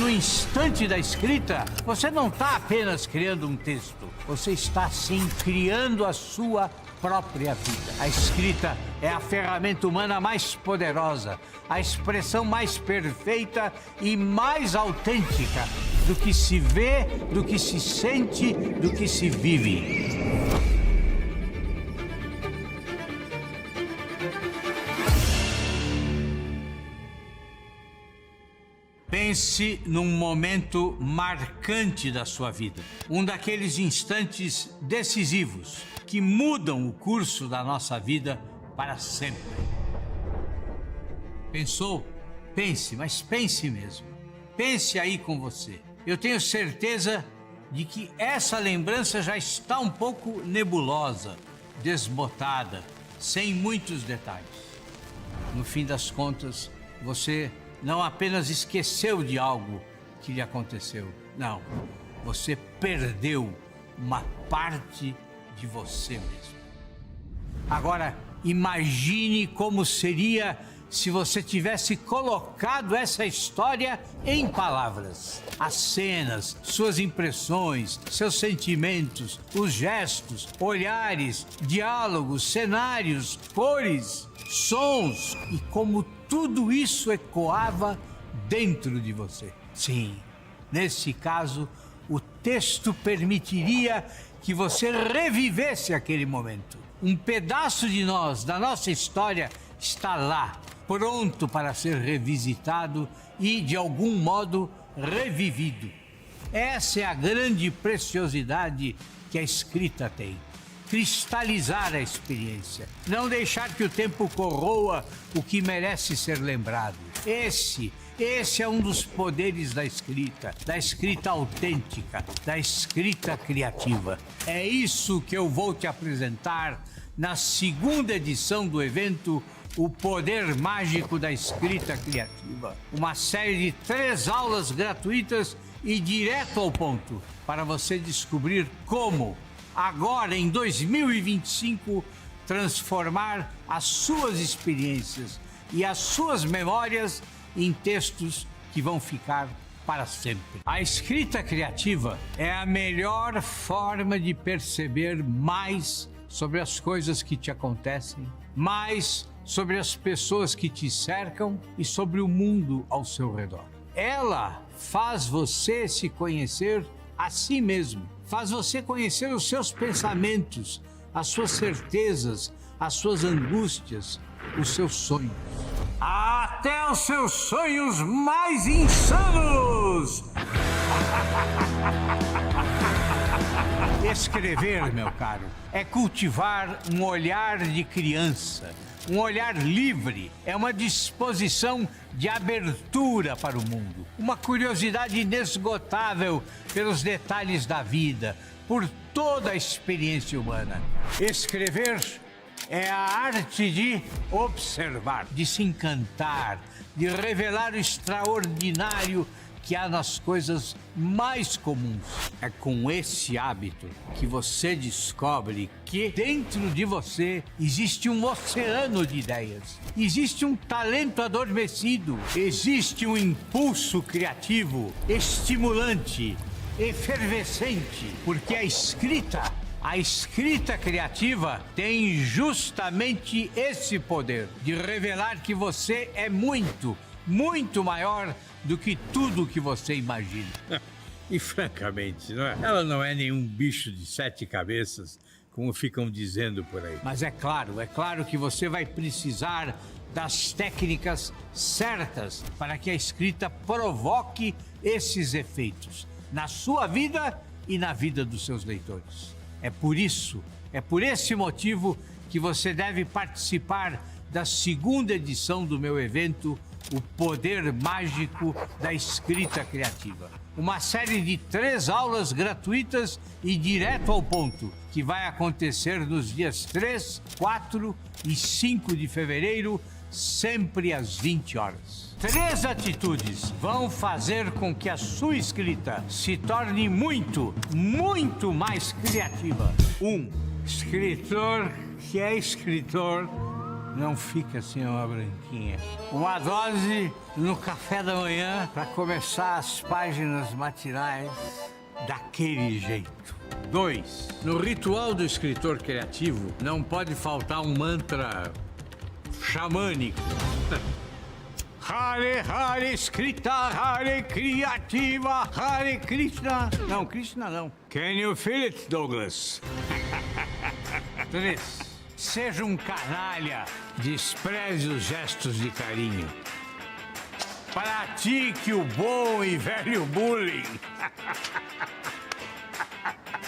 no instante da escrita, você não está apenas criando um texto, você está sim criando a sua própria vida. A escrita é a ferramenta humana mais poderosa, a expressão mais perfeita e mais autêntica do que se vê, do que se sente, do que se vive. Pense num momento marcante da sua vida, um daqueles instantes decisivos que mudam o curso da nossa vida para sempre. Pensou? Pense, mas pense mesmo. Pense aí com você. Eu tenho certeza de que essa lembrança já está um pouco nebulosa, desbotada, sem muitos detalhes. No fim das contas, você não apenas esqueceu de algo que lhe aconteceu. Não, você perdeu uma parte de você mesmo. Agora, imagine como seria se você tivesse colocado essa história em palavras. As cenas, suas impressões, seus sentimentos, os gestos, olhares, diálogos, cenários, cores, sons e como tudo isso ecoava dentro de você. Sim, nesse caso, o texto permitiria que você revivesse aquele momento. Um pedaço de nós, da nossa história, está lá, pronto para ser revisitado e, de algum modo, revivido. Essa é a grande preciosidade que a escrita tem. Cristalizar a experiência, não deixar que o tempo corroa o que merece ser lembrado. Esse é um dos poderes da escrita autêntica, da escrita criativa. É isso que eu vou te apresentar na segunda edição do evento O Poder Mágico da Escrita Criativa. Uma série de 3 aulas gratuitas e direto ao ponto, para você descobrir como, agora em 2025, transformar as suas experiências e as suas memórias em textos que vão ficar para sempre. A escrita criativa é a melhor forma de perceber mais sobre as coisas que te acontecem, mais sobre as pessoas que te cercam e sobre o mundo ao seu redor. Ela faz você se conhecer a si mesmo, faz você conhecer os seus pensamentos, as suas certezas, as suas angústias, os seus sonhos. Até os seus sonhos mais insanos! Escrever, meu caro, é cultivar um olhar de criança, um olhar livre, é uma disposição de abertura para o mundo, uma curiosidade inesgotável pelos detalhes da vida, por toda a experiência humana. Escrever é a arte de observar, de se encantar, de revelar o extraordinário que há nas coisas mais comuns. É com esse hábito que você descobre que dentro de você existe um oceano de ideias, existe um talento adormecido, existe um impulso criativo, estimulante, efervescente, porque a escrita criativa tem justamente esse poder de revelar que você é muito, muito maior do que tudo que você imagina. E francamente, ela não é nenhum bicho de 7 cabeças, como ficam dizendo por aí. Mas é claro que você vai precisar das técnicas certas para que a escrita provoque esses efeitos na sua vida e na vida dos seus leitores. É por esse motivo que você deve participar da segunda edição do meu evento O Poder Mágico da Escrita Criativa. Uma série de 3 aulas gratuitas e direto ao ponto, que vai acontecer nos dias 3, 4 e 5 de fevereiro, sempre às 20 horas. 3 atitudes vão fazer com que a sua escrita se torne muito, muito mais criativa. 1. Escritor que é escritor não fica sem uma branquinha. Uma dose no café da manhã para começar as páginas matinais daquele jeito. 2. No ritual do escritor criativo, não pode faltar um mantra xamânico. Hare Hare escrita, Hare criativa, Hare Krishna. Não, Krishna não. Can you feel it, Douglas? 3. Seja um canalha, despreze os gestos de carinho. Pratique o bom e velho bullying.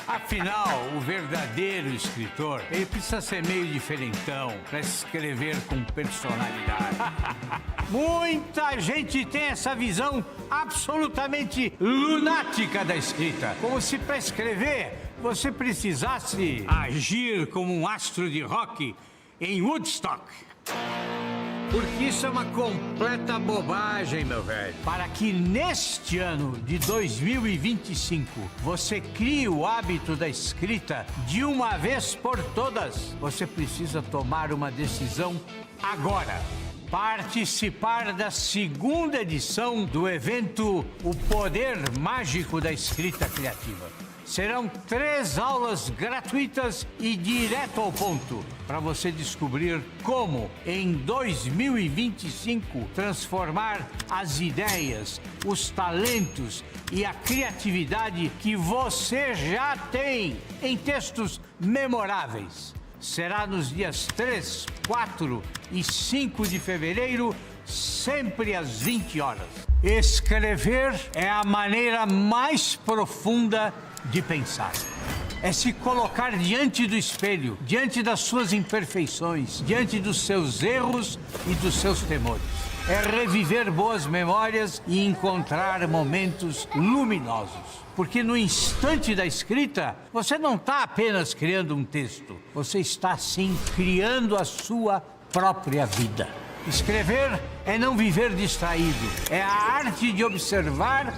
Afinal, o verdadeiro escritor, ele precisa ser meio diferentão para escrever com personalidade. Muita gente tem essa visão absolutamente lunática da escrita. Como se para escrever você precisasse agir como um astro de rock em Woodstock. Porque isso é uma completa bobagem, meu velho. Para que neste ano de 2025 você crie o hábito da escrita de uma vez por todas, você precisa tomar uma decisão agora. Participar da segunda edição do evento O Poder Mágico da Escrita Criativa. Serão 3 aulas gratuitas e direto ao ponto para você descobrir como, em 2025, transformar as ideias, os talentos e a criatividade que você já tem em textos memoráveis. Será nos dias 3, 4 e 5 de fevereiro, sempre às 20 horas. Escrever é a maneira mais profunda de pensar. É se colocar diante do espelho, diante das suas imperfeições, diante dos seus erros e dos seus temores. É reviver boas memórias e encontrar momentos luminosos. Porque no instante da escrita, você não está apenas criando um texto, você está, sim, criando a sua própria vida. Escrever é não viver distraído, é a arte de observar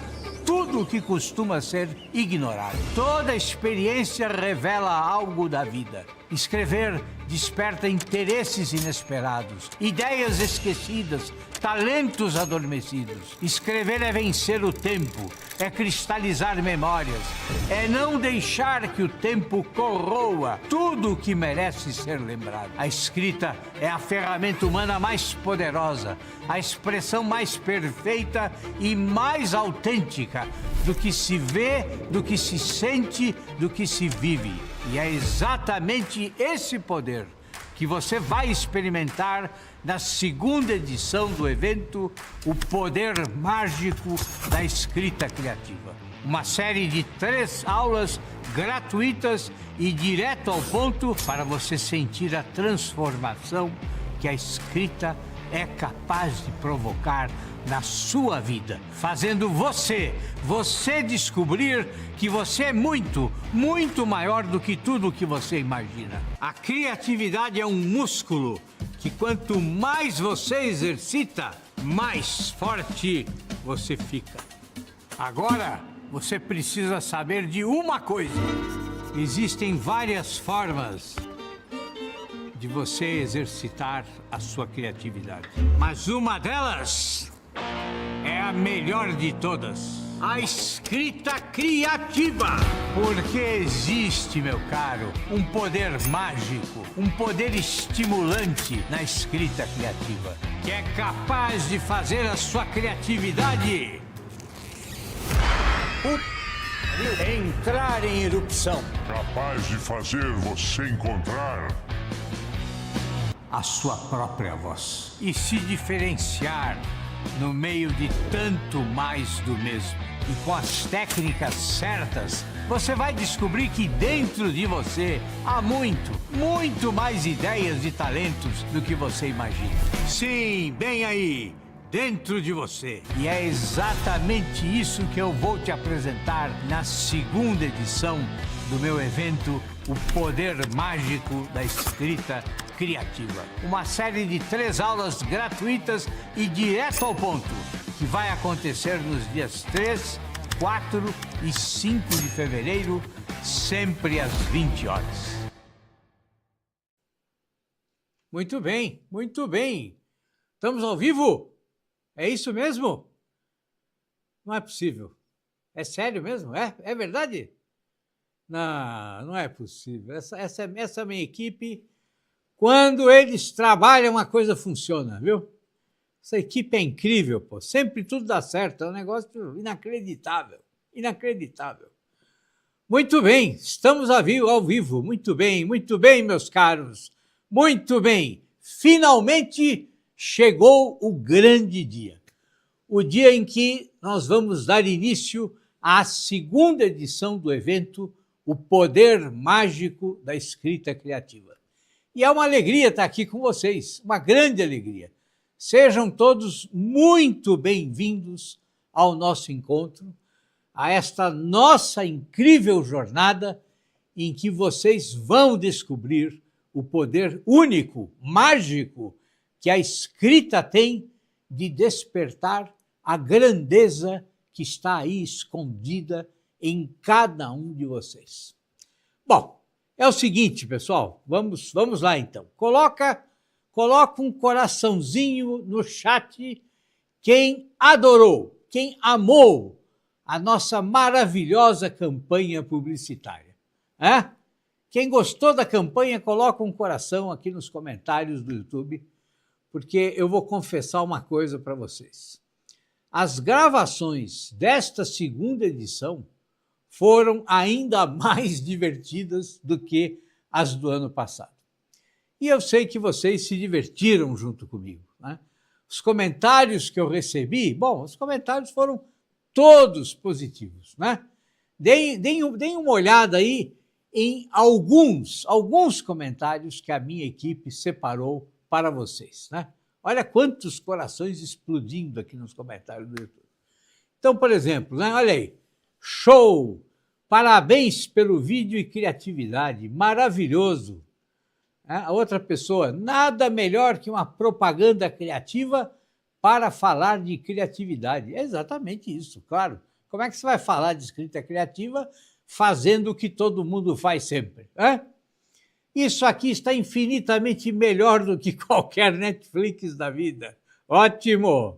tudo o que costuma ser ignorado. Toda experiência revela algo da vida. Escrever desperta interesses inesperados, ideias esquecidas, talentos adormecidos. Escrever é vencer o tempo, é cristalizar memórias, é não deixar que o tempo corroa tudo o que merece ser lembrado. A escrita é a ferramenta humana mais poderosa, a expressão mais perfeita e mais autêntica do que se vê, do que se sente, do que se vive. E é exatamente esse poder que você vai experimentar na segunda edição do evento O Poder Mágico da Escrita Criativa. Uma série de 3 aulas gratuitas e direto ao ponto para você sentir a transformação que a escrita é capaz de provocar na sua vida, fazendo você descobrir que você é muito, muito maior do que tudo o que você imagina. A criatividade é um músculo que quanto mais você exercita, mais forte você fica. Agora, você precisa saber de uma coisa. Existem várias formas de você exercitar a sua criatividade. Mas uma delas é a melhor de todas. A escrita criativa. Porque existe, meu caro, um poder mágico, um poder estimulante na escrita criativa, que é capaz de fazer a sua criatividade entrar em erupção. Capaz de fazer você encontrar a sua própria voz e se diferenciar no meio de tanto mais do mesmo. E com as técnicas certas, você vai descobrir que dentro de você há muito, muito mais ideias e talentos do que você imagina. Sim, bem aí, dentro de você. E é exatamente isso que eu vou te apresentar na segunda edição do meu evento O Poder Mágico da Escrita Criativa. Uma série de 3 aulas gratuitas e direto ao ponto, que vai acontecer nos dias 3, 4 e 5 de fevereiro, sempre às 20 horas. Muito bem, muito bem. Estamos ao vivo? É isso mesmo? Não é possível. É sério mesmo? É verdade? Não, não é possível. Essa minha equipe, quando eles trabalham, a coisa funciona, viu? Essa equipe é incrível, pô. Sempre tudo dá certo. É um negócio inacreditável. Inacreditável. Muito bem, estamos ao vivo. Muito bem, meus caros. Muito bem. Finalmente chegou o grande dia. O dia em que nós vamos dar início à segunda edição do evento O Poder Mágico da Escrita Criativa. E é uma alegria estar aqui com vocês, uma grande alegria. Sejam todos muito bem-vindos ao nosso encontro, a esta nossa incrível jornada em que vocês vão descobrir o poder único, mágico, que a escrita tem de despertar a grandeza que está aí escondida em cada um de vocês. Bom, é o seguinte, pessoal, vamos lá então. Coloca um coraçãozinho no chat quem adorou, quem amou a nossa maravilhosa campanha publicitária. Quem gostou da campanha, coloca um coração aqui nos comentários do YouTube, porque eu vou confessar uma coisa para vocês. As gravações desta segunda edição foram ainda mais divertidas do que as do ano passado. E eu sei que vocês se divertiram junto comigo, né? Os comentários que eu recebi, bom, os comentários foram todos positivos, né? Deem uma olhada aí em alguns comentários que a minha equipe separou para vocês, né? Olha quantos corações explodindo aqui nos comentários do YouTube. Então, por exemplo, né? Olha aí, show! Parabéns pelo vídeo e criatividade, maravilhoso! A outra pessoa, nada melhor que uma propaganda criativa para falar de criatividade. É exatamente isso, claro. Como é que você vai falar de escrita criativa fazendo o que todo mundo faz sempre? Isso aqui está infinitamente melhor do que qualquer Netflix da vida. Ótimo!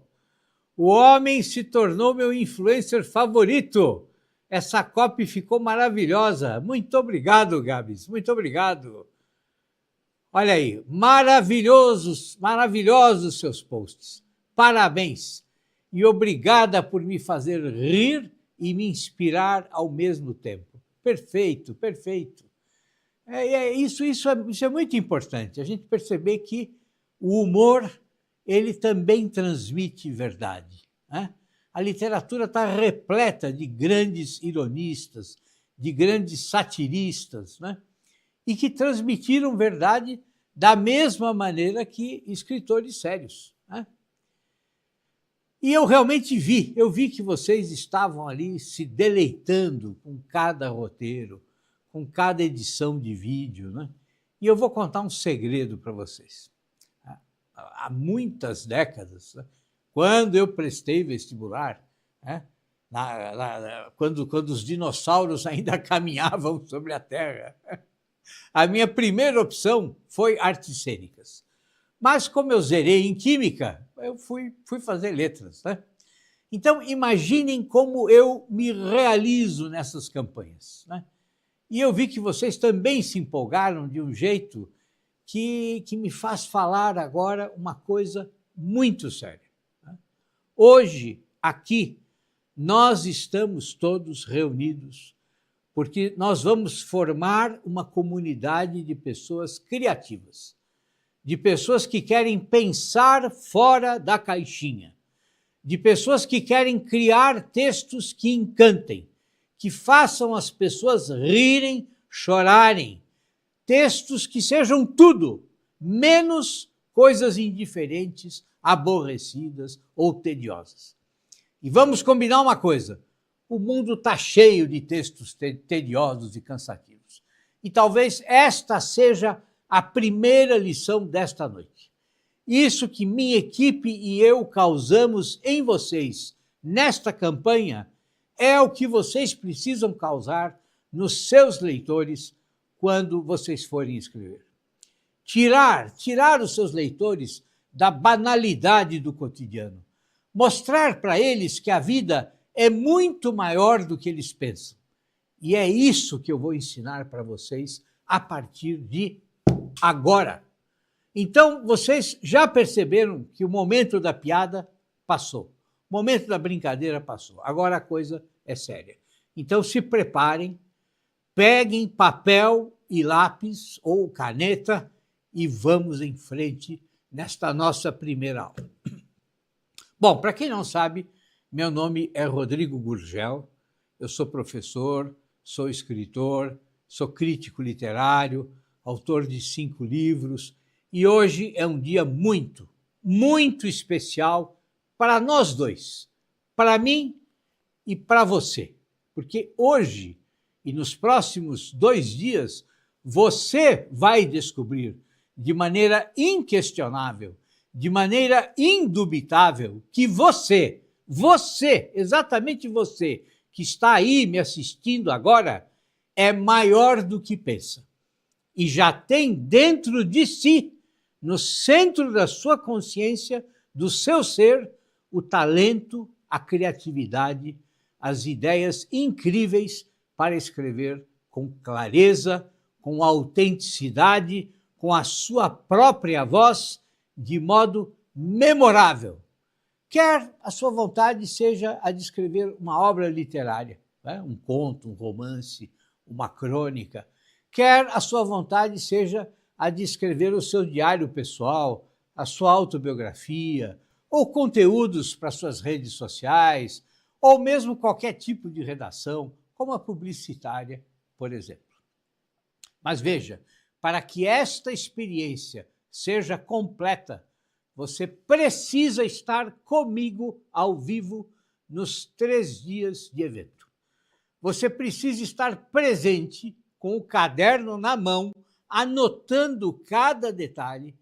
O homem se tornou meu influencer favorito. Essa copy ficou maravilhosa. Muito obrigado, Gabs. Muito obrigado. Olha aí, maravilhosos seus posts. Parabéns. E obrigada por me fazer rir e me inspirar ao mesmo tempo. Perfeito, perfeito. Isso é muito importante, a gente perceber que o humor, ele também transmite verdade, né? A literatura está repleta de grandes ironistas, de grandes satiristas, né? E que transmitiram verdade da mesma maneira que escritores sérios, né? E eu realmente vi que vocês estavam ali se deleitando com cada roteiro, com cada edição de vídeo, né? E eu vou contar um segredo para vocês. Há muitas décadas, né, quando eu prestei vestibular, né, quando os dinossauros ainda caminhavam sobre a Terra, a minha primeira opção foi artes cênicas. Mas como eu zerei em química, eu fui fazer letras, né? Então, imaginem como eu me realizo nessas campanhas, né? E eu vi que vocês também se empolgaram de um jeito que me faz falar agora uma coisa muito séria, né? Hoje, aqui, nós estamos todos reunidos porque nós vamos formar uma comunidade de pessoas criativas, de pessoas que querem pensar fora da caixinha, de pessoas que querem criar textos que encantem, que façam as pessoas rirem, chorarem, textos que sejam tudo, menos coisas indiferentes, aborrecidas ou tediosas. E vamos combinar uma coisa, o mundo está cheio de textos tediosos e cansativos. E talvez esta seja a primeira lição desta noite. Isso que minha equipe e eu causamos em vocês nesta campanha é o que vocês precisam causar nos seus leitores quando vocês forem escrever. tirar os seus leitores da banalidade do cotidiano, mostrar para eles que a vida é muito maior do que eles pensam. E é isso que eu vou ensinar para vocês a partir de agora. Então, vocês já perceberam que o momento da piada passou, o momento da brincadeira passou, agora a coisa é séria. Então, se preparem, peguem papel e lápis ou caneta e vamos em frente nesta nossa primeira aula. Bom, para quem não sabe, meu nome é Rodrigo Gurgel, eu sou professor, sou escritor, sou crítico literário, autor de 5 livros, e hoje é um dia muito, muito especial para nós dois, para mim e para você, porque hoje e nos próximos 2 dias você vai descobrir de maneira inquestionável, de maneira indubitável, que você, exatamente você, que está aí me assistindo agora, é maior do que pensa. E já tem dentro de si, no centro da sua consciência, do seu ser, o talento, a criatividade, as ideias incríveis para escrever com clareza, com autenticidade, com a sua própria voz, de modo memorável. Quer a sua vontade seja a de escrever uma obra literária, né? Um conto, um romance, uma crônica. Quer a sua vontade seja a de escrever o seu diário pessoal, a sua autobiografia, ou conteúdos para suas redes sociais, ou mesmo qualquer tipo de redação, como a publicitária, por exemplo. Mas veja, para que esta experiência seja completa, você precisa estar comigo ao vivo nos 3 dias de evento. Você precisa estar presente com o caderno na mão, anotando cada detalhe,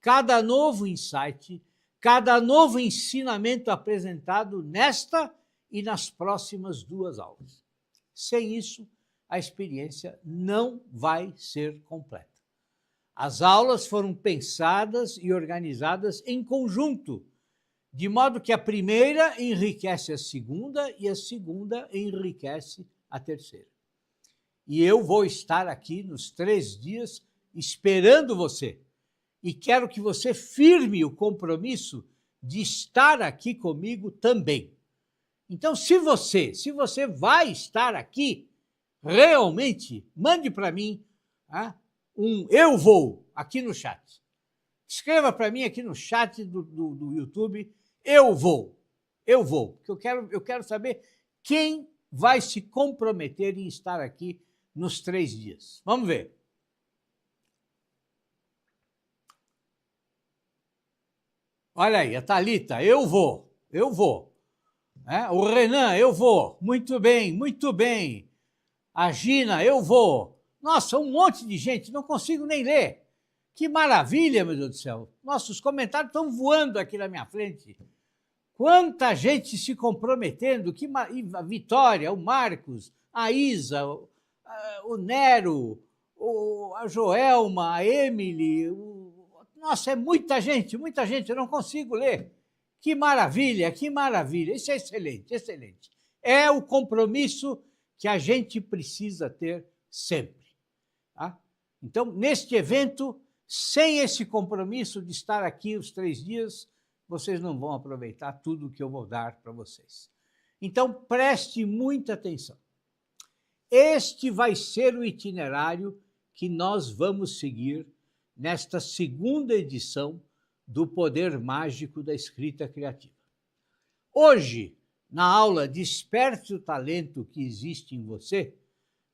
cada novo insight, cada novo ensinamento apresentado nesta e nas próximas 2 aulas. Sem isso, a experiência não vai ser completa. As aulas foram pensadas e organizadas em conjunto, de modo que a primeira enriquece a segunda e a segunda enriquece a terceira. E eu vou estar aqui nos 3 dias esperando você. E quero que você firme o compromisso de estar aqui comigo também. Então, se você vai estar aqui, realmente, mande para mim um eu vou aqui no chat. Escreva para mim aqui no chat do YouTube, eu vou, porque eu quero saber quem vai se comprometer em estar aqui nos 3 dias. Vamos ver. Olha aí, a Thalita, eu vou. O Renan, eu vou. Muito bem. A Gina, eu vou. Nossa, um monte de gente, não consigo nem ler. Que maravilha, meu Deus do céu. Nossa, os comentários estão voando aqui na minha frente. Quanta gente se comprometendo. A Vitória, o Marcos, a Isa, o Nero, a Joelma, a Emily. Nossa, é muita gente, eu não consigo ler. Que maravilha. Isso é excelente. É o compromisso que a gente precisa ter sempre. Tá? Então, neste evento, sem esse compromisso de estar aqui os 3 dias, vocês não vão aproveitar tudo que eu vou dar para vocês. Então, preste muita atenção. Este vai ser o itinerário que nós vamos seguir nesta 2ª edição do Poder Mágico da Escrita Criativa. Hoje, na aula Desperte o Talento que Existe em Você,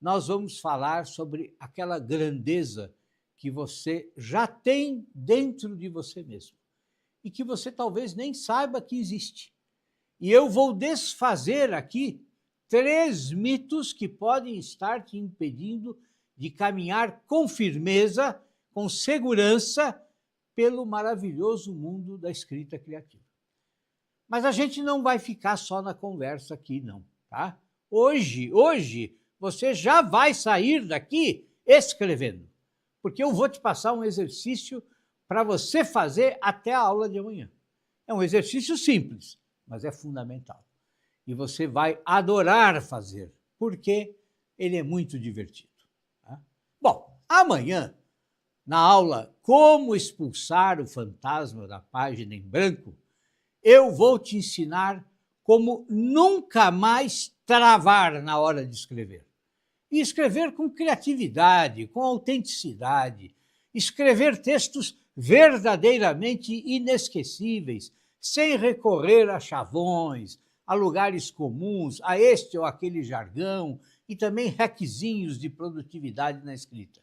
nós vamos falar sobre aquela grandeza que você já tem dentro de você mesmo e que você talvez nem saiba que existe. E eu vou desfazer aqui 3 mitos que podem estar te impedindo de caminhar com firmeza, com segurança, pelo maravilhoso mundo da escrita criativa. Mas a gente não vai ficar só na conversa aqui, não, tá? Hoje, você já vai sair daqui escrevendo. porque eu vou te passar um exercício para você fazer até a aula de amanhã. É um exercício simples, mas é fundamental. E você vai adorar fazer, porque ele é muito divertido. Tá? Bom, amanhã, na aula Como Expulsar o Fantasma da Página em Branco, eu vou te ensinar como nunca mais travar na hora de escrever. E escrever com criatividade, com autenticidade, escrever textos verdadeiramente inesquecíveis, sem recorrer a chavões, a lugares comuns, a este ou aquele jargão e também requisinhos de produtividade na escrita.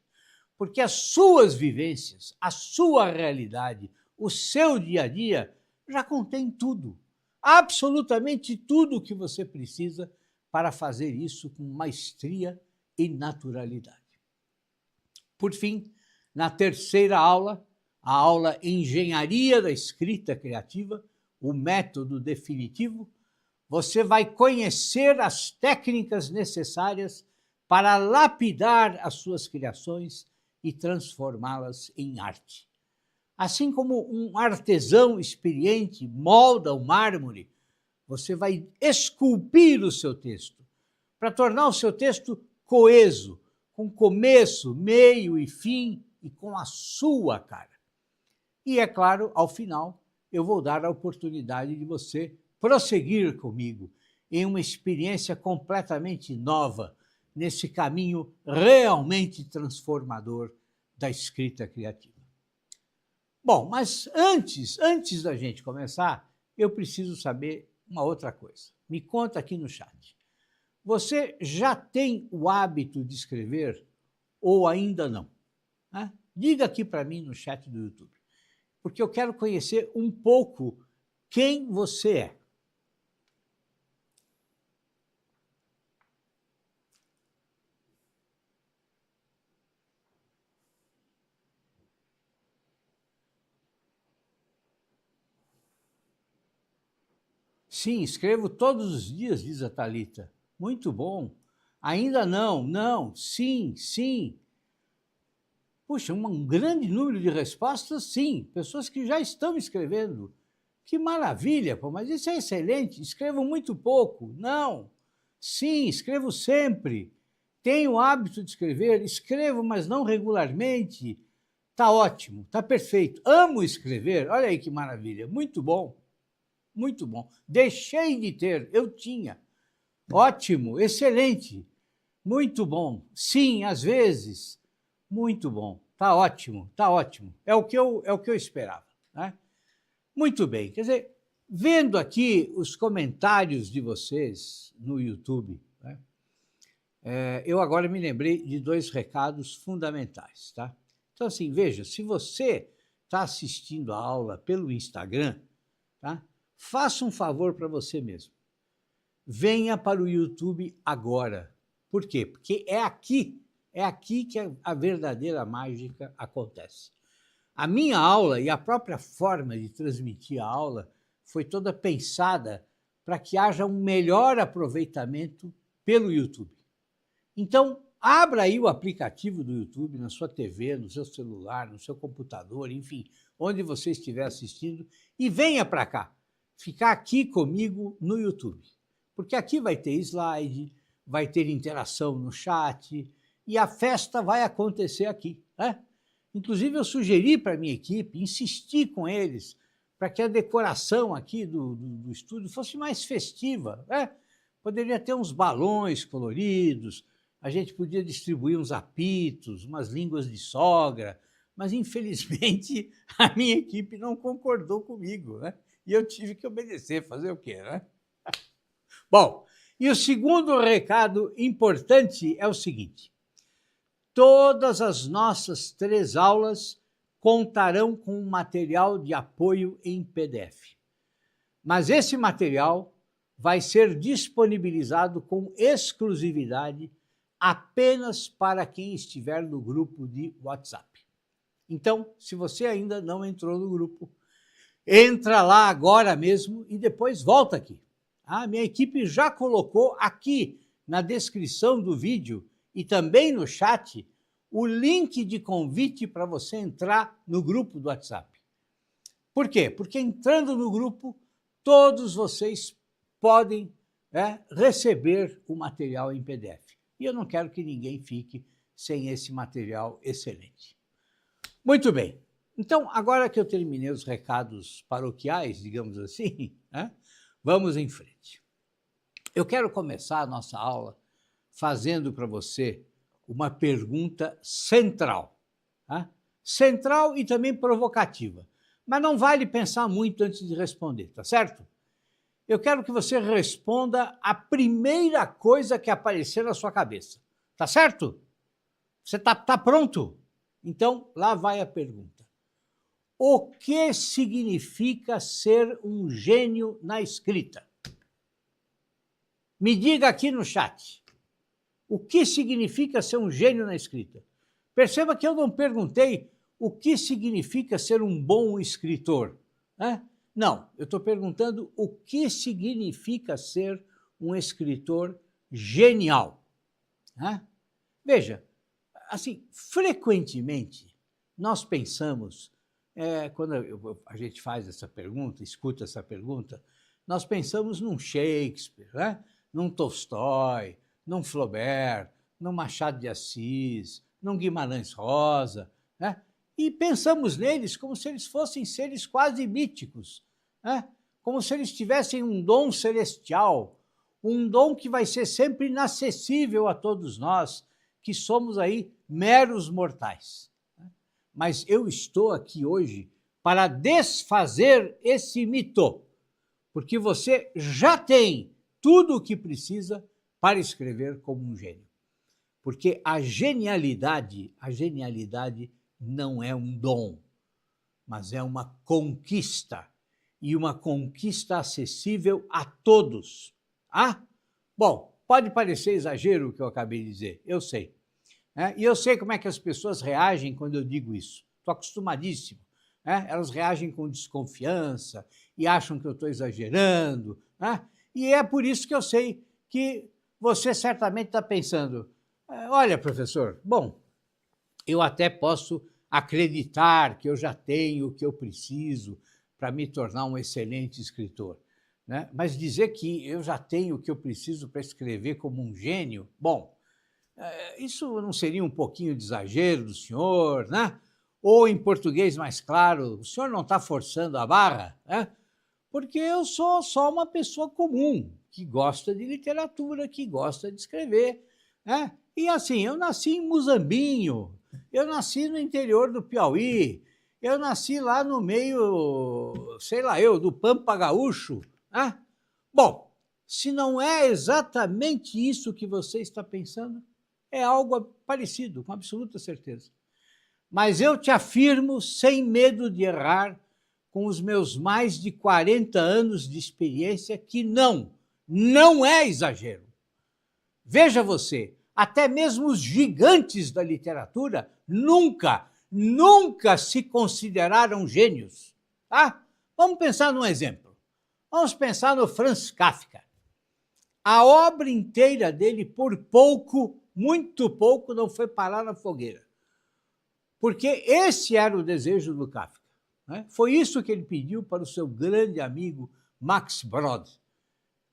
Porque as suas vivências, a sua realidade, o seu dia a dia já contém tudo, absolutamente tudo o que você precisa para fazer isso com maestria e naturalidade. Por fim, na terceira aula, a aula Engenharia da Escrita Criativa, o método definitivo, você vai conhecer as técnicas necessárias para lapidar as suas criações e transformá-las em arte. Assim como um artesão experiente molda o mármore, você vai esculpir o seu texto, para tornar o seu texto coeso, com começo, meio e fim e com a sua cara. E, é claro, ao final, eu vou dar a oportunidade de você prosseguir comigo em uma experiência completamente nova, nesse caminho realmente transformador da escrita criativa. Bom, mas antes da gente começar, eu preciso saber uma outra coisa. Me conta aqui no chat. Você já tem o hábito de escrever ou ainda não? Diga aqui para mim no chat do YouTube, porque eu quero conhecer um pouco quem você é. Sim, escrevo todos os dias, diz a Thalita. Muito bom. Ainda não, sim, sim. Puxa, um grande número de respostas, sim. Pessoas que já estão escrevendo. Que maravilha, pô, mas isso é excelente. Escrevo muito pouco. Não. Sim, escrevo sempre. Tenho o hábito de escrever. Escrevo, mas não regularmente. Tá ótimo, tá perfeito. Amo escrever. Olha aí que maravilha. Muito bom. Muito bom. Deixei de ter, eu tinha. Ótimo, excelente. Muito bom. Sim, às vezes. Muito bom. Tá ótimo, tá ótimo. É o que eu esperava. Né? Muito bem. Quer dizer, vendo aqui os comentários de vocês no YouTube, né, eu agora me lembrei de dois recados fundamentais. Tá? Então, assim, veja, se você está assistindo a aula pelo Instagram, tá? Faça um favor para você mesmo. Venha para o YouTube agora. Por quê? Porque é aqui que a verdadeira mágica acontece. A minha aula e a própria forma de transmitir a aula foi toda pensada para que haja um melhor aproveitamento pelo YouTube. Então, abra aí o aplicativo do YouTube na sua TV, no seu celular, no seu computador, enfim, onde você estiver assistindo, e venha para cá. Ficar aqui comigo no YouTube, porque aqui vai ter slide, vai ter interação no chat e a festa vai acontecer aqui. Né? Inclusive, eu sugeri para a minha equipe, insisti com eles, para que a decoração aqui do estúdio fosse mais festiva. Né? Poderia ter uns balões coloridos, a gente podia distribuir uns apitos, umas línguas de sogra, mas, infelizmente, a minha equipe não concordou comigo, né? E eu tive que obedecer, fazer o quê, né? Bom, e o segundo recado importante é o seguinte: todas as nossas 3 aulas contarão com um material de apoio em PDF. Mas esse material vai ser disponibilizado com exclusividade apenas para quem estiver no grupo de WhatsApp. Então, se você ainda não entrou no grupo, entra lá agora mesmo e depois volta aqui. A minha equipe já colocou aqui na descrição do vídeo e também no chat o link de convite para você entrar no grupo do WhatsApp. Por quê? Porque entrando no grupo, todos vocês podem receber o material em PDF. E eu não quero que ninguém fique sem esse material excelente. Muito bem. Então, agora que eu terminei os recados paroquiais, digamos assim, vamos em frente. Eu quero começar a nossa aula fazendo para você uma pergunta central. Central e também provocativa. Mas não vale pensar muito antes de responder, tá certo? Eu quero que você responda a primeira coisa que aparecer na sua cabeça. Tá certo? Você tá pronto? Então, lá vai a pergunta. O que significa ser um gênio na escrita? Me diga aqui no chat. O que significa ser um gênio na escrita? Perceba que eu não perguntei o que significa ser um bom escritor. Não, eu estou perguntando o que significa ser um escritor genial. Veja, assim, frequentemente nós pensamos, quando a gente faz essa pergunta, escuta essa pergunta, nós pensamos num Shakespeare, num Tolstói, num Flaubert, num Machado de Assis, num Guimarães Rosa, e pensamos neles como se eles fossem seres quase míticos, como se eles tivessem um dom celestial, um dom que vai ser sempre inacessível a todos nós, que somos aí meros mortais. Mas eu estou aqui hoje para desfazer esse mito, porque você já tem tudo o que precisa para escrever como um gênio. Porque a genialidade não é um dom, mas é uma conquista, e uma conquista acessível a todos. Bom, pode parecer exagero o que eu acabei de dizer, eu sei. E eu sei como é que as pessoas reagem quando eu digo isso. Estou acostumadíssimo. Elas reagem com desconfiança e acham que eu estou exagerando. E é por isso que eu sei que você certamente está pensando, olha, professor, bom, eu até posso acreditar que eu já tenho o que eu preciso para me tornar um excelente escritor, mas dizer que eu já tenho o que eu preciso para escrever como um gênio, bom, isso não seria um pouquinho de exagero do senhor, Ou, em português mais claro, o senhor não está forçando a barra, Porque eu sou só uma pessoa comum, que gosta de literatura, que gosta de escrever, E assim, eu nasci em Muzambinho, eu nasci no interior do Piauí, eu nasci lá no meio, sei lá eu, do Pampa Gaúcho. Bom, se não é exatamente isso que você está pensando, é algo parecido, com absoluta certeza. Mas eu te afirmo, sem medo de errar, com os meus mais de 40 anos de experiência, que não é exagero. Veja você, até mesmo os gigantes da literatura nunca se consideraram gênios. Vamos pensar num exemplo. Vamos pensar no Franz Kafka. A obra inteira dele, por pouco, muito pouco, não foi parar na fogueira. Porque esse era o desejo do Kafka. Foi isso que ele pediu para o seu grande amigo Max Brod,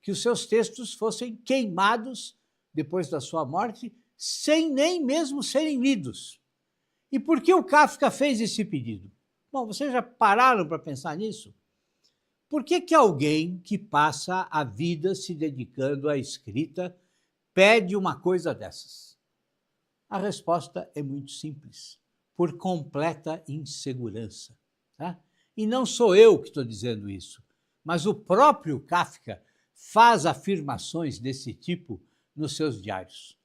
que os seus textos fossem queimados depois da sua morte, sem nem mesmo serem lidos. E por que o Kafka fez esse pedido? Bom, vocês já pararam para pensar nisso? Por que alguém que passa a vida se dedicando à escrita pede uma coisa dessas? A resposta é muito simples. Por completa insegurança. E não sou eu que estou dizendo isso, mas o próprio Kafka faz afirmações desse tipo nos seus diários.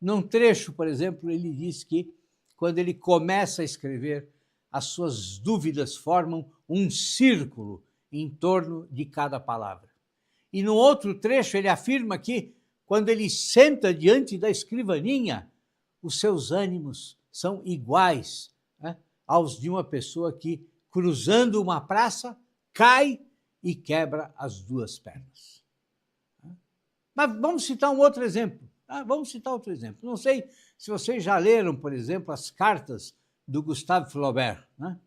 Num trecho, por exemplo, ele diz que, quando ele começa a escrever, as suas dúvidas formam um círculo em torno de cada palavra. E no outro trecho ele afirma que, quando ele senta diante da escrivaninha, os seus ânimos são iguais aos de uma pessoa que, cruzando uma praça, cai e quebra as duas pernas. Mas vamos citar um outro exemplo. Não sei se vocês já leram, por exemplo, as cartas do Gustave Flaubert, né?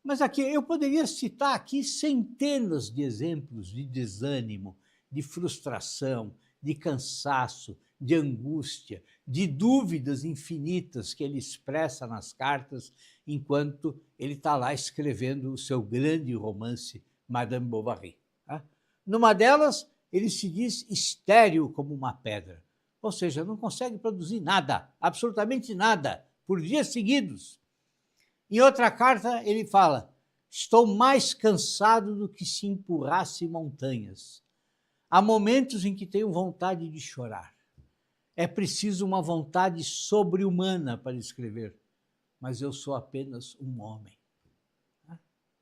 Mas aqui eu poderia citar aqui centenas de exemplos de desânimo, de frustração, de cansaço, de angústia, de dúvidas infinitas que ele expressa nas cartas enquanto ele está lá escrevendo o seu grande romance Madame Bovary. Tá? Numa delas, ele se diz estéril como uma pedra, ou seja, não consegue produzir nada, absolutamente nada, por dias seguidos. Em outra carta, ele fala: estou mais cansado do que se empurrasse montanhas. Há momentos em que tenho vontade de chorar. É preciso uma vontade sobre-humana para escrever, mas eu sou apenas um homem.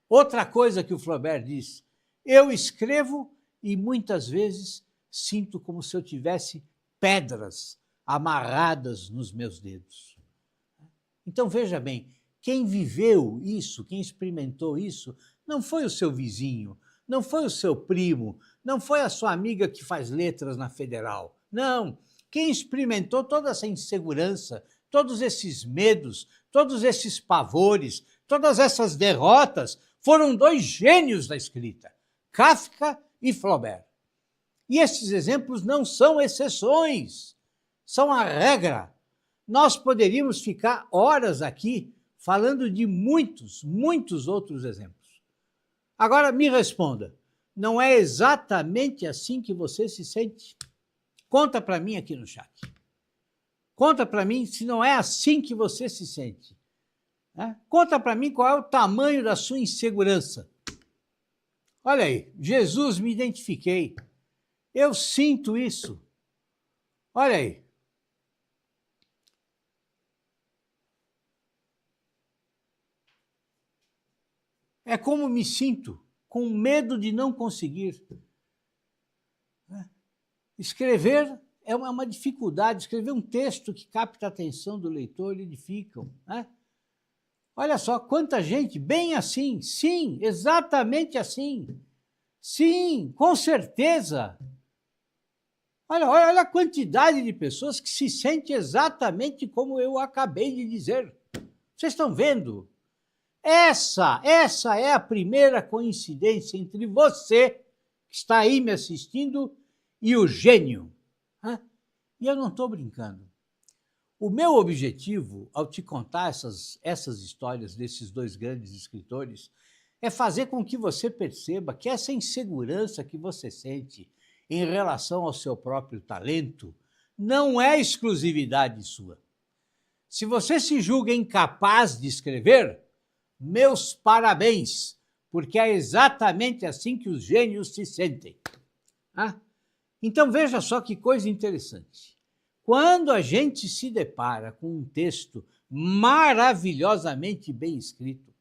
Outra coisa que o Flaubert diz: eu escrevo e muitas vezes sinto como se eu tivesse pedras amarradas nos meus dedos. Então veja bem, quem viveu isso, quem experimentou isso, não foi o seu vizinho, não foi o seu primo, não foi a sua amiga que faz letras na Federal. Não, quem experimentou toda essa insegurança, todos esses medos, todos esses pavores, todas essas derrotas, foram dois gênios da escrita, Kafka e Flaubert. E esses exemplos não são exceções, são a regra. Nós poderíamos ficar horas aqui falando de muitos, muitos outros exemplos. Agora me responda, não é exatamente assim que você se sente? Conta para mim aqui no chat. Conta para mim se não é assim que você se sente. Né? Conta para mim qual é o tamanho da sua insegurança. Olha aí, Jesus, me identifiquei. Eu sinto isso. Olha aí. É como me sinto, com medo de não conseguir. Escrever é uma dificuldade, escrever um texto que capta a atenção do leitor, edificam. Né? Olha só, quanta gente, bem assim, sim, exatamente assim. Sim, com certeza. Olha a quantidade de pessoas que se sentem exatamente como eu acabei de dizer. Vocês estão vendo? Essa é a primeira coincidência entre você, que está aí me assistindo, e o gênio. E eu não estou brincando. O meu objetivo, ao te contar essas histórias desses dois grandes escritores, é fazer com que você perceba que essa insegurança que você sente em relação ao seu próprio talento não é exclusividade sua. Se você se julga incapaz de escrever, meus parabéns, porque é exatamente assim que os gênios se sentem. Então veja só que coisa interessante. Quando a gente se depara com um texto maravilhosamente bem escrito,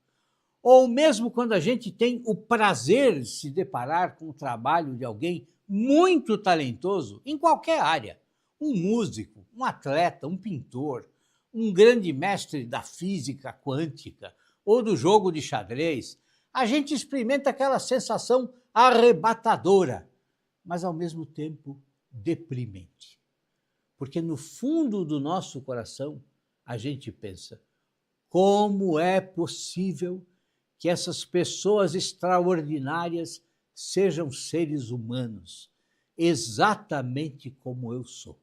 ou mesmo quando a gente tem o prazer de se deparar com o trabalho de alguém muito talentoso em qualquer área, um músico, um atleta, um pintor, um grande mestre da física quântica ou do jogo de xadrez, a gente experimenta aquela sensação arrebatadora, mas ao mesmo tempo deprimente. Porque no fundo do nosso coração a gente pensa: como é possível que essas pessoas extraordinárias sejam seres humanos, exatamente como eu sou?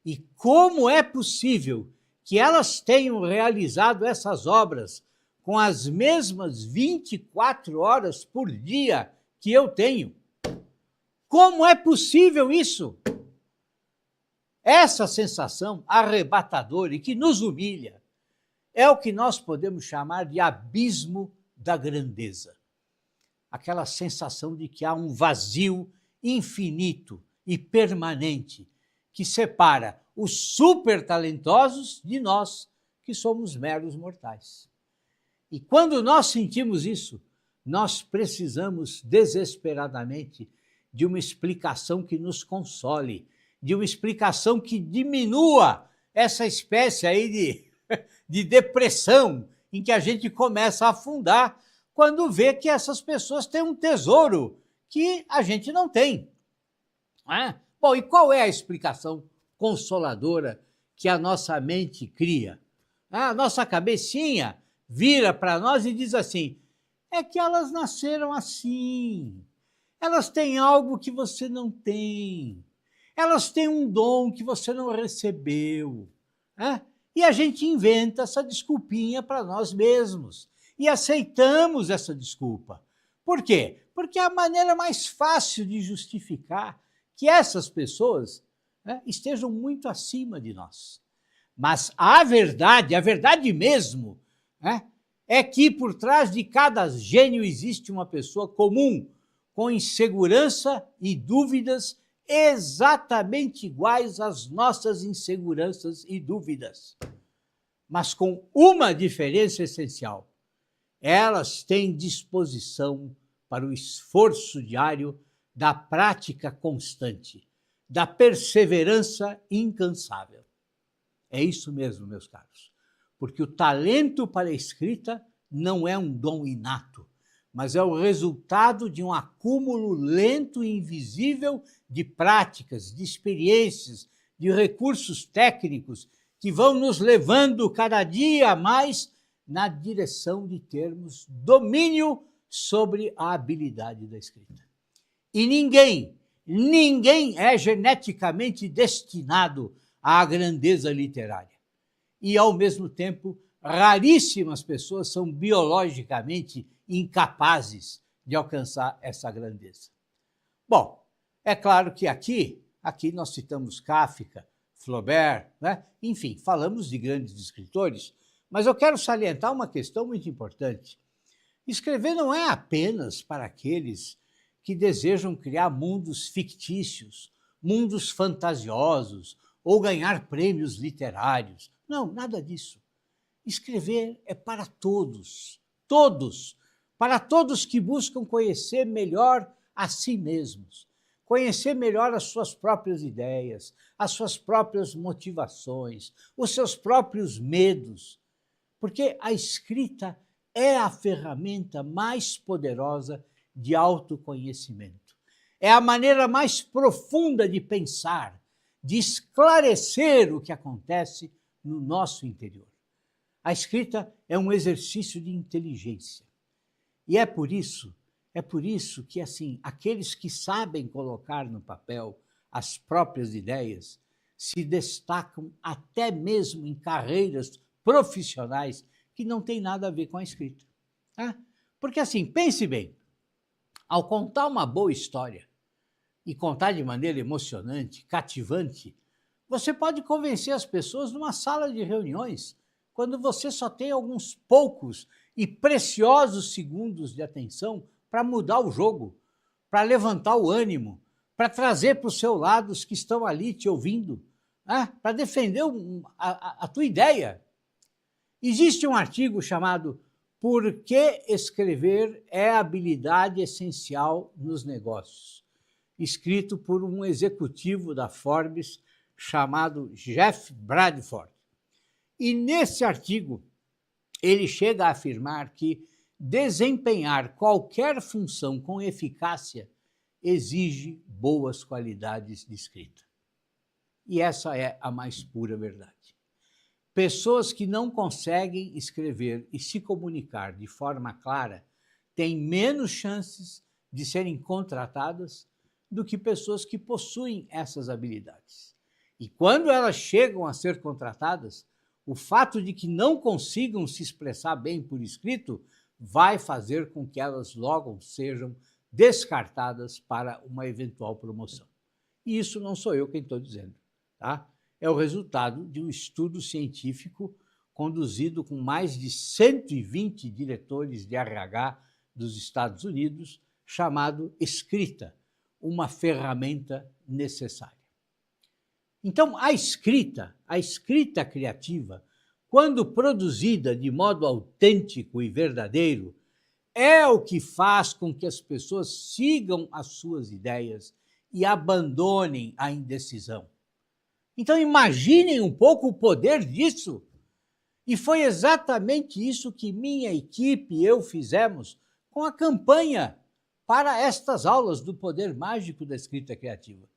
E como é possível que elas tenham realizado essas obras com as mesmas 24 horas por dia que eu tenho? Como é possível isso? Essa sensação arrebatadora e que nos humilha é o que nós podemos chamar de abismo da grandeza. Aquela sensação de que há um vazio infinito e permanente que separa os super talentosos de nós, que somos meros mortais. E quando nós sentimos isso, nós precisamos desesperadamente de uma explicação que nos console, de uma explicação que diminua essa espécie aí de depressão em que a gente começa a afundar quando vê que essas pessoas têm um tesouro que a gente não tem. Bom, e qual é a explicação consoladora que a nossa mente cria. A nossa cabecinha vira para nós e diz assim: é que elas nasceram assim, elas têm algo que você não tem, elas têm um dom que você não recebeu. E a gente inventa essa desculpinha para nós mesmos e aceitamos essa desculpa. Por quê? Porque é a maneira mais fácil de justificar que essas pessoas estejam muito acima de nós. Mas a verdade mesmo, é que por trás de cada gênio existe uma pessoa comum, com insegurança e dúvidas exatamente iguais às nossas inseguranças e dúvidas. Mas com uma diferença essencial: elas têm disposição para o esforço diário da prática constante, da perseverança incansável. É isso mesmo, meus caros, porque o talento para a escrita não é um dom inato, mas é o resultado de um acúmulo lento e invisível de práticas, de experiências, de recursos técnicos que vão nos levando cada dia mais na direção de termos domínio sobre a habilidade da escrita. E ninguém é geneticamente destinado à grandeza literária. E, ao mesmo tempo, raríssimas pessoas são biologicamente incapazes de alcançar essa grandeza. Bom, é claro que aqui nós citamos Kafka, Flaubert, enfim, falamos de grandes escritores, mas eu quero salientar uma questão muito importante. Escrever não é apenas para aqueles que desejam criar mundos fictícios, mundos fantasiosos ou ganhar prêmios literários. Não, nada disso. Escrever é para todos, para todos que buscam conhecer melhor a si mesmos, conhecer melhor as suas próprias ideias, as suas próprias motivações, os seus próprios medos, porque a escrita é a ferramenta mais poderosa de autoconhecimento. É a maneira mais profunda de pensar, de esclarecer o que acontece no nosso interior. A escrita é um exercício de inteligência. E é por isso que, assim, aqueles que sabem colocar no papel as próprias ideias se destacam até mesmo em carreiras profissionais que não têm nada a ver com a escrita. Porque, assim, pense bem, ao contar uma boa história e contar de maneira emocionante, cativante, você pode convencer as pessoas numa sala de reuniões, quando você só tem alguns poucos e preciosos segundos de atenção para mudar o jogo, para levantar o ânimo, para trazer para o seu lado os que estão ali te ouvindo, para defender a tua ideia. Existe um artigo chamado "Por que escrever é habilidade essencial nos negócios?", escrito por um executivo da Forbes chamado Jeff Bradford. E nesse artigo, ele chega a afirmar que desempenhar qualquer função com eficácia exige boas qualidades de escrita. E essa é a mais pura verdade. Pessoas que não conseguem escrever e se comunicar de forma clara têm menos chances de serem contratadas do que pessoas que possuem essas habilidades. E quando elas chegam a ser contratadas, o fato de que não consigam se expressar bem por escrito vai fazer com que elas logo sejam descartadas para uma eventual promoção. E isso não sou eu quem estou dizendo, tá? É o resultado de um estudo científico conduzido com mais de 120 diretores de RH dos Estados Unidos, chamado Escrita, uma ferramenta necessária. Então, a escrita criativa, quando produzida de modo autêntico e verdadeiro, é o que faz com que as pessoas sigam as suas ideias e abandonem a indecisão. Então, imaginem um pouco o poder disso. E foi exatamente isso que minha equipe e eu fizemos com a campanha para estas aulas do poder mágico da escrita criativa.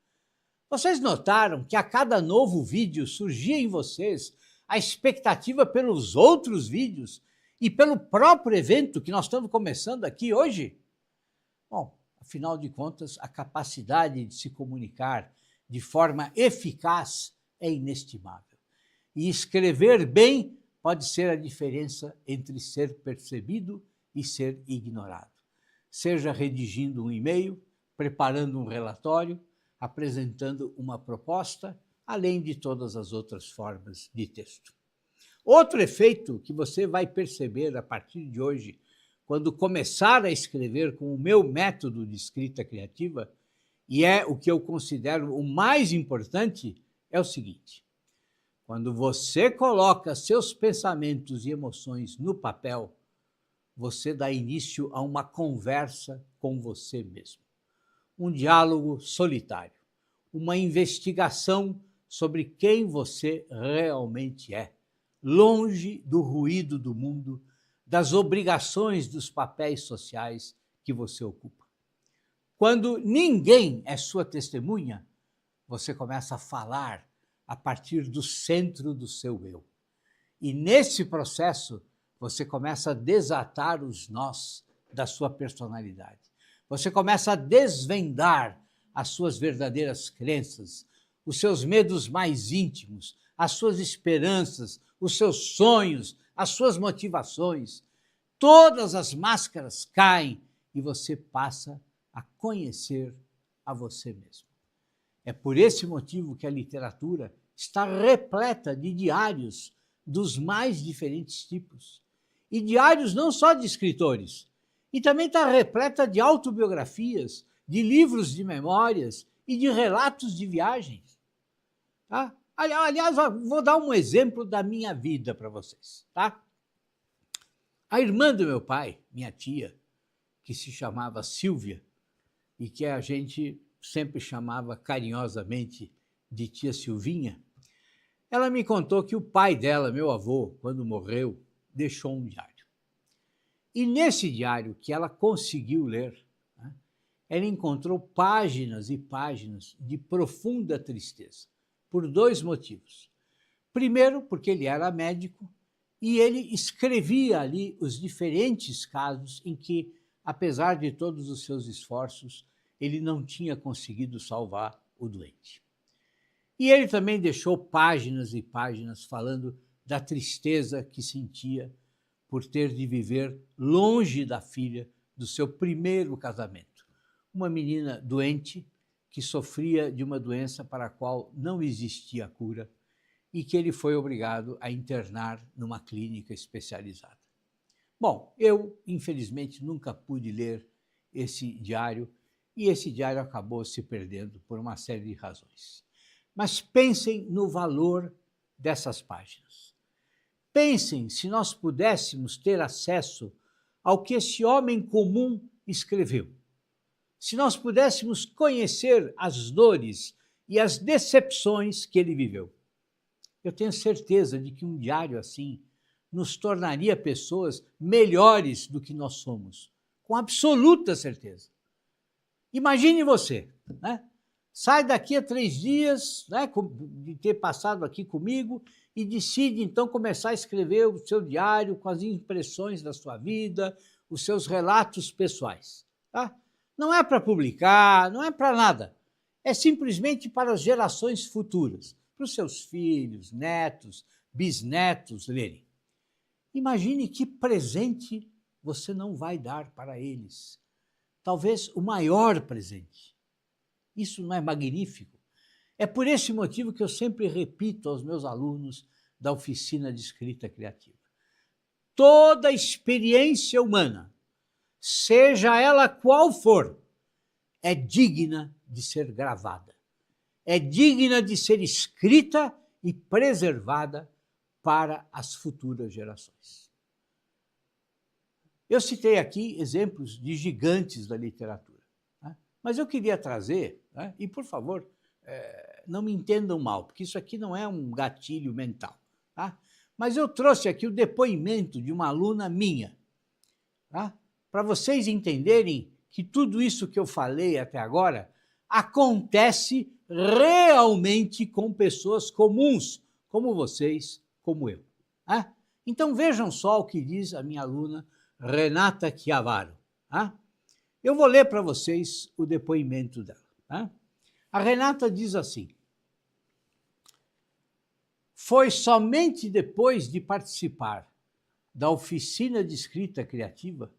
Vocês notaram que a cada novo vídeo surgia em vocês a expectativa pelos outros vídeos e pelo próprio evento que nós estamos começando aqui hoje? Bom, afinal de contas, a capacidade de se comunicar de forma eficaz é inestimável. E escrever bem pode ser a diferença entre ser percebido e ser ignorado. Seja redigindo um e-mail, preparando um relatório, apresentando uma proposta, além de todas as outras formas de texto. Outro efeito que você vai perceber a partir de hoje, quando começar a escrever com o meu método de escrita criativa, e é o que eu considero o mais importante, é o seguinte: quando você coloca seus pensamentos e emoções no papel, você dá início a uma conversa com você mesmo. Um diálogo solitário, uma investigação sobre quem você realmente é, longe do ruído do mundo, das obrigações dos papéis sociais que você ocupa. Quando ninguém é sua testemunha, você começa a falar a partir do centro do seu eu. E nesse processo, você começa a desatar os nós da sua personalidade. Você começa a desvendar as suas verdadeiras crenças, os seus medos mais íntimos, as suas esperanças, os seus sonhos, as suas motivações. Todas as máscaras caem e você passa a conhecer a você mesmo. É por esse motivo que a literatura está repleta de diários dos mais diferentes tipos. E diários não só de escritores, e também está repleta de autobiografias, de livros de memórias e de relatos de viagens. Tá? Aliás, vou dar um exemplo da minha vida para vocês. Tá? A irmã do meu pai, minha tia, que se chamava Silvia, e que a gente sempre chamava carinhosamente de tia Silvinha, ela me contou que o pai dela, meu avô, quando morreu, deixou um diário. E nesse diário que ela conseguiu ler, né, ela encontrou páginas e páginas de profunda tristeza, por dois motivos. Primeiro, porque ele era médico e ele escrevia ali os diferentes casos em que, apesar de todos os seus esforços, ele não tinha conseguido salvar o doente. E ele também deixou páginas e páginas falando da tristeza que sentia por ter de viver longe da filha do seu primeiro casamento. Uma menina doente que sofria de uma doença para a qual não existia cura e que ele foi obrigado a internar numa clínica especializada. Bom, eu, infelizmente, nunca pude ler esse diário e esse diário acabou se perdendo por uma série de razões. Mas pensem no valor dessas páginas. Pensem se nós pudéssemos ter acesso ao que esse homem comum escreveu. Se nós pudéssemos conhecer as dores e as decepções que ele viveu. Eu tenho certeza de que um diário assim nos tornaria pessoas melhores do que nós somos, com absoluta certeza. Imagine você, né? Sai daqui a 3 dias, né, de ter passado aqui comigo, e decide então começar a escrever o seu diário com as impressões da sua vida, os seus relatos pessoais. Tá? Não é para publicar, não é para nada. É simplesmente para as gerações futuras, para os seus filhos, netos, bisnetos lerem. Imagine que presente você não vai dar para eles. Talvez o maior presente. Isso não é magnífico? É por esse motivo que eu sempre repito aos meus alunos da oficina de escrita criativa. Toda experiência humana, seja ela qual for, é digna de ser gravada. É digna de ser escrita e preservada para as futuras gerações. Eu citei aqui exemplos de gigantes da literatura, né? Mas eu queria trazer, né, e por favor, não me entendam mal, porque isso aqui não é um gatilho mental, tá? Mas eu trouxe aqui o depoimento de uma aluna minha, tá? Para vocês entenderem que tudo isso que eu falei até agora acontece realmente com pessoas comuns, como vocês, como eu. Né? Então vejam só o que diz a minha aluna Renata Chiavaro. Né? Eu vou ler para vocês o depoimento dela. Né? A Renata diz assim: foi somente depois de participar da oficina de escrita criativa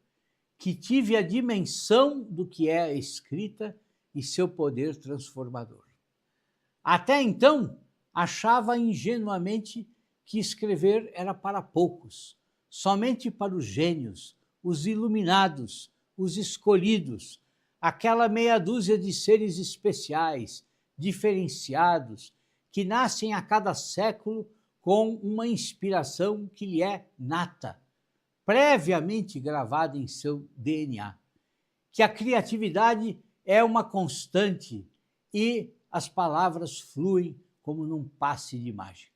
que tive a dimensão do que é a escrita e seu poder transformador. Até então, achava ingenuamente que escrever era para poucos, somente para os gênios, os iluminados, os escolhidos, aquela meia dúzia de seres especiais, diferenciados, que nascem a cada século com uma inspiração que lhe é nata, previamente gravada em seu DNA, que a criatividade é uma constante e as palavras fluem como num passe de mágica.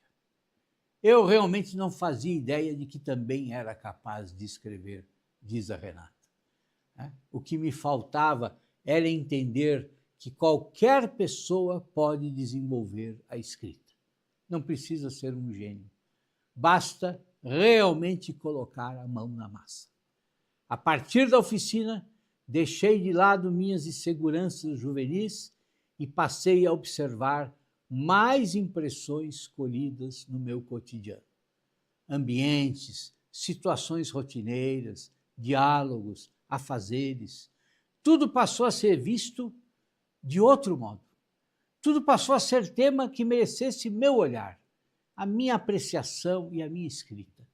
Eu realmente não fazia ideia de que também era capaz de escrever, diz a Renata. O que me faltava era entender que qualquer pessoa pode desenvolver a escrita. Não precisa ser um gênio. Basta realmente colocar a mão na massa. A partir da oficina, deixei de lado minhas inseguranças juvenis e passei a observar mais impressões colhidas no meu cotidiano. Ambientes, situações rotineiras, diálogos, afazeres, tudo passou a ser visto de outro modo. Tudo passou a ser tema que merecesse meu olhar, a minha apreciação e a minha escrita.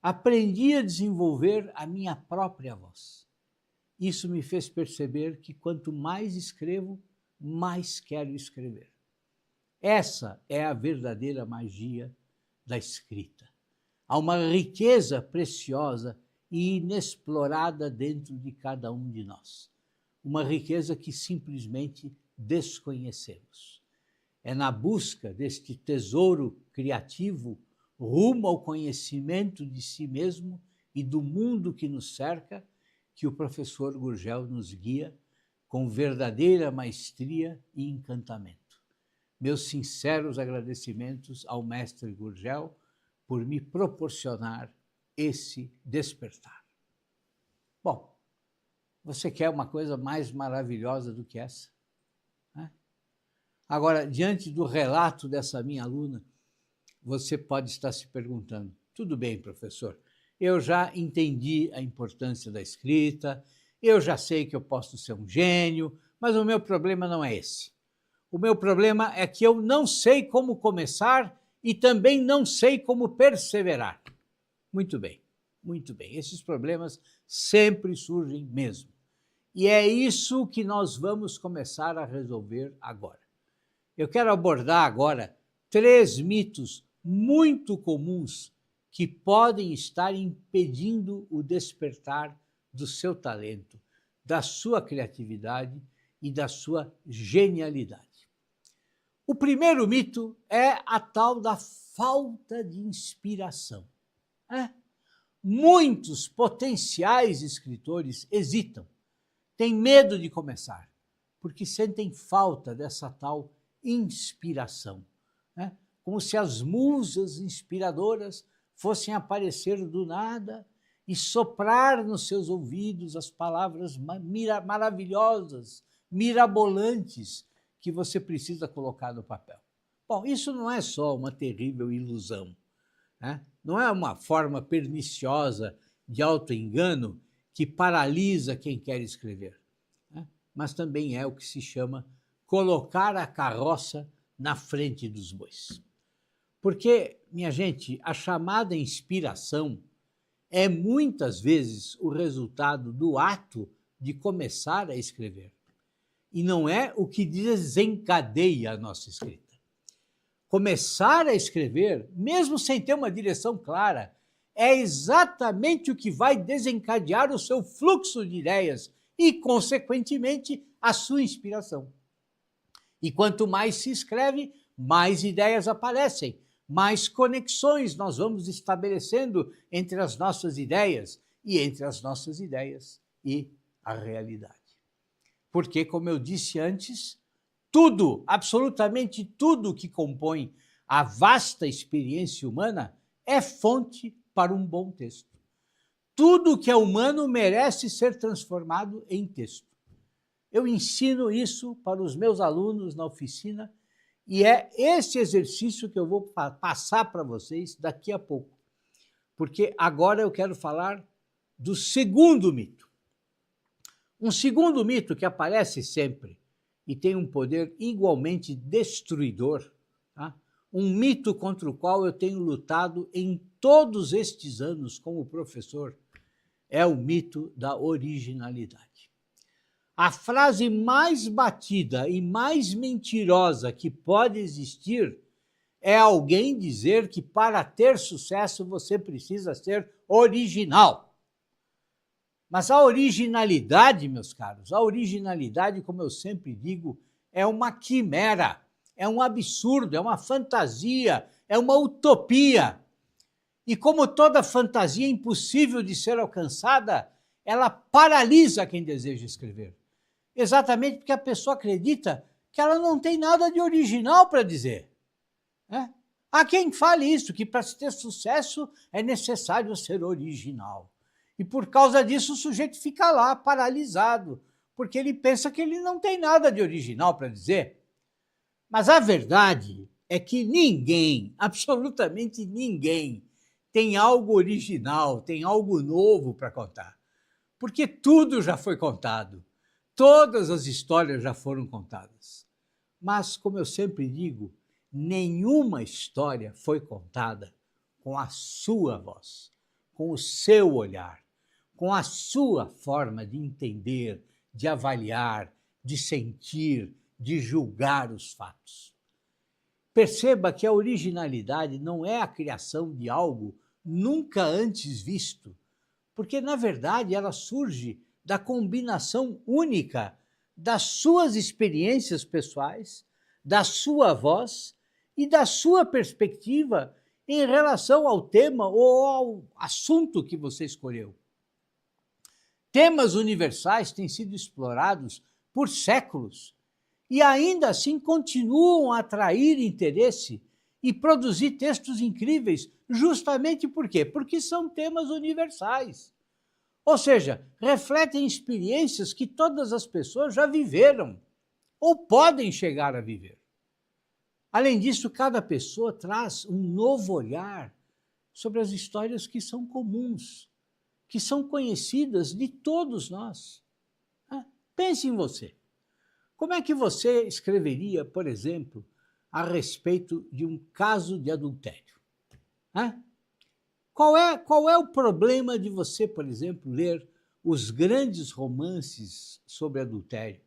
Aprendi a desenvolver a minha própria voz. Isso me fez perceber que quanto mais escrevo, mais quero escrever. Essa é a verdadeira magia da escrita. Há uma riqueza preciosa e inexplorada dentro de cada um de nós. Uma riqueza que simplesmente desconhecemos. É na busca deste tesouro criativo, rumo ao conhecimento de si mesmo e do mundo que nos cerca, que o professor Gurgel nos guia com verdadeira maestria e encantamento. Meus sinceros agradecimentos ao mestre Gurgel por me proporcionar esse despertar. Bom, você quer uma coisa mais maravilhosa do que essa? Agora, diante do relato dessa minha aluna, você pode estar se perguntando, tudo bem, professor, eu já entendi a importância da escrita, eu já sei que eu posso ser um gênio, mas o meu problema não é esse. O meu problema é que eu não sei como começar e também não sei como perseverar. Muito bem, muito bem. Esses problemas sempre surgem mesmo. E é isso que nós vamos começar a resolver agora. Eu quero abordar agora 3 mitos muito comuns que podem estar impedindo o despertar do seu talento, da sua criatividade e da sua genialidade. O primeiro mito é a tal da falta de inspiração. Muitos potenciais escritores hesitam, têm medo de começar, porque sentem falta dessa tal inspiração, como se as musas inspiradoras fossem aparecer do nada e soprar nos seus ouvidos as palavras maravilhosas, mirabolantes que você precisa colocar no papel. Bom, isso não é só uma terrível ilusão, não é uma forma perniciosa de auto-engano que paralisa quem quer escrever, mas também é o que se chama colocar a carroça na frente dos bois. Porque, minha gente, a chamada inspiração é muitas vezes o resultado do ato de começar a escrever. E não é o que desencadeia a nossa escrita. Começar a escrever, mesmo sem ter uma direção clara, é exatamente o que vai desencadear o seu fluxo de ideias e, consequentemente, a sua inspiração. E quanto mais se escreve, mais ideias aparecem, mais conexões nós vamos estabelecendo entre as nossas ideias e entre as nossas ideias e a realidade. Porque, como eu disse antes, tudo, absolutamente tudo que compõe a vasta experiência humana é fonte para um bom texto. Tudo que é humano merece ser transformado em texto. Eu ensino isso para os meus alunos na oficina e é esse exercício que eu vou passar para vocês daqui a pouco. Porque agora eu quero falar do segundo mito. Um segundo mito que aparece sempre e tem um poder igualmente destruidor, tá? Um mito contra o qual eu tenho lutado em todos estes anos como professor, é o mito da originalidade. A frase mais batida e mais mentirosa que pode existir é alguém dizer que para ter sucesso você precisa ser original. Mas a originalidade, meus caros, a originalidade, como eu sempre digo, é uma quimera, é um absurdo, é uma fantasia, é uma utopia. E como toda fantasia impossível de ser alcançada, ela paralisa quem deseja escrever. Exatamente porque a pessoa acredita que ela não tem nada de original para dizer. Né? Há quem fale isso, que para ter sucesso é necessário ser original. E por causa disso o sujeito fica lá paralisado, porque ele pensa que ele não tem nada de original para dizer. Mas a verdade é que ninguém, absolutamente ninguém, tem algo original, tem algo novo para contar. Porque tudo já foi contado, todas as histórias já foram contadas. Mas, como eu sempre digo, nenhuma história foi contada com a sua voz, com o seu olhar, com a sua forma de entender, de avaliar, de sentir, de julgar os fatos. Perceba que a originalidade não é a criação de algo nunca antes visto, porque, na verdade, ela surge da combinação única das suas experiências pessoais, da sua voz e da sua perspectiva em relação ao tema ou ao assunto que você escolheu. Temas universais têm sido explorados por séculos e ainda assim continuam a atrair interesse e produzir textos incríveis, justamente por quê? Porque são temas universais. Ou seja, refletem experiências que todas as pessoas já viveram ou podem chegar a viver. Além disso, cada pessoa traz um novo olhar sobre as histórias que são comuns, que são conhecidas de todos nós. Pense em você. Como é que você escreveria, por exemplo, a respeito de um caso de adultério? Qual é o problema de você, por exemplo, ler os grandes romances sobre adultério,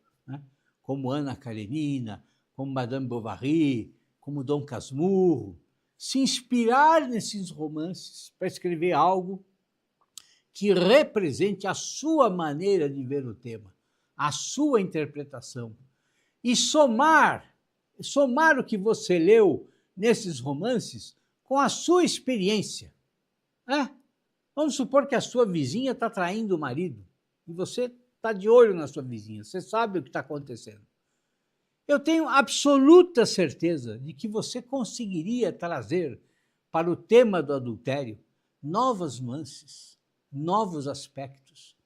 como Ana Karenina, como Madame Bovary, como Dom Casmurro, se inspirar nesses romances para escrever algo que represente a sua maneira de ver o tema, a sua interpretação, e somar o que você leu nesses romances com a sua experiência. Vamos supor que a sua vizinha está traindo o marido e você está de olho na sua vizinha, você sabe o que está acontecendo. Eu tenho absoluta certeza de que você conseguiria trazer para o tema do adultério novas nuances, novos aspectos.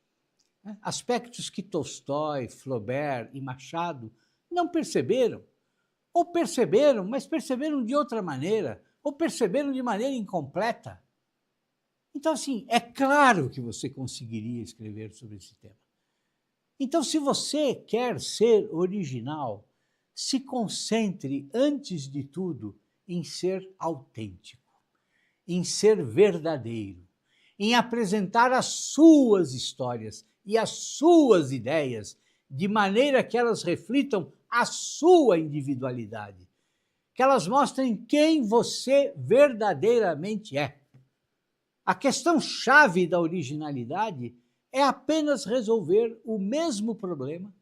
Aspectos que Tolstói, Flaubert e Machado não perceberam. Ou perceberam, mas perceberam de outra maneira, ou perceberam de maneira incompleta. Então, assim, é claro que você conseguiria escrever sobre esse tema. Então, se você quer ser original, se concentre, antes de tudo, em ser autêntico, em ser verdadeiro, em apresentar as suas histórias e as suas ideias, de maneira que elas reflitam a sua individualidade, que elas mostrem quem você verdadeiramente é. A questão-chave da originalidade é apenas resolver o mesmo problema,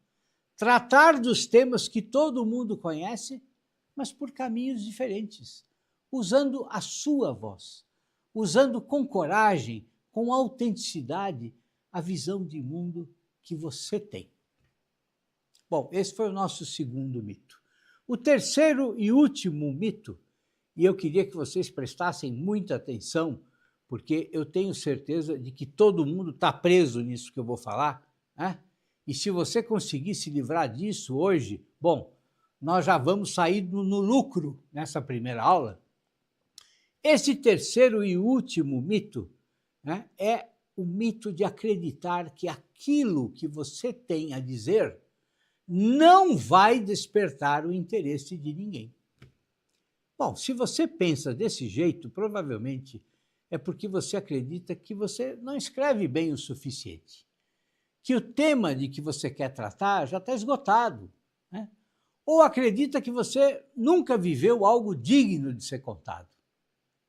tratar dos temas que todo mundo conhece, mas por caminhos diferentes, usando a sua voz, usando com coragem, com autenticidade, a visão de mundo que você tem. Bom, esse foi o nosso segundo mito. O terceiro e último mito, e eu queria que vocês prestassem muita atenção, porque eu tenho certeza de que todo mundo está preso nisso que eu vou falar, né? E se você conseguir se livrar disso hoje, bom, nós já vamos sair no lucro nessa primeira aula. Esse terceiro e último mito, né, é o mito de acreditar que aquilo que você tem a dizer não vai despertar o interesse de ninguém. Bom, se você pensa desse jeito, provavelmente é porque você acredita que você não escreve bem o suficiente, que o tema de que você quer tratar já está esgotado, né? Ou acredita que você nunca viveu algo digno de ser contado.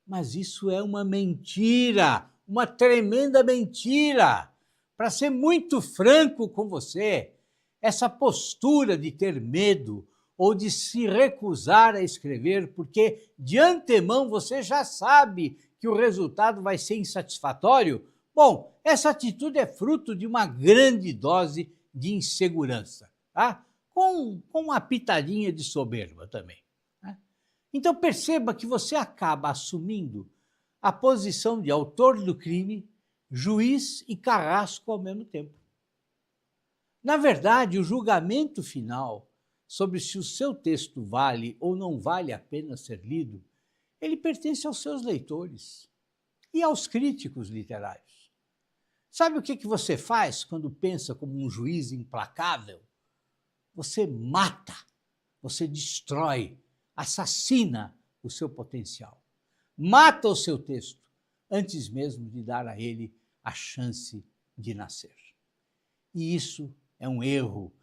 Mas isso é uma mentira, uma tremenda mentira. Para ser muito franco com você, essa postura de ter medo ou de se recusar a escrever, porque de antemão você já sabe que o resultado vai ser insatisfatório, bom, essa atitude é fruto de uma grande dose de insegurança, tá? Com uma pitadinha de soberba também. Né? Então perceba que você acaba assumindo a posição de autor do crime, juiz e carrasco ao mesmo tempo. Na verdade, o julgamento final sobre se o seu texto vale ou não vale a pena ser lido, ele pertence aos seus leitores e aos críticos literários. Sabe o que você faz quando pensa como um juiz implacável? Você mata, você destrói, assassina o seu potencial. Mata o seu texto antes mesmo de dar a ele a chance de nascer. E isso é um erro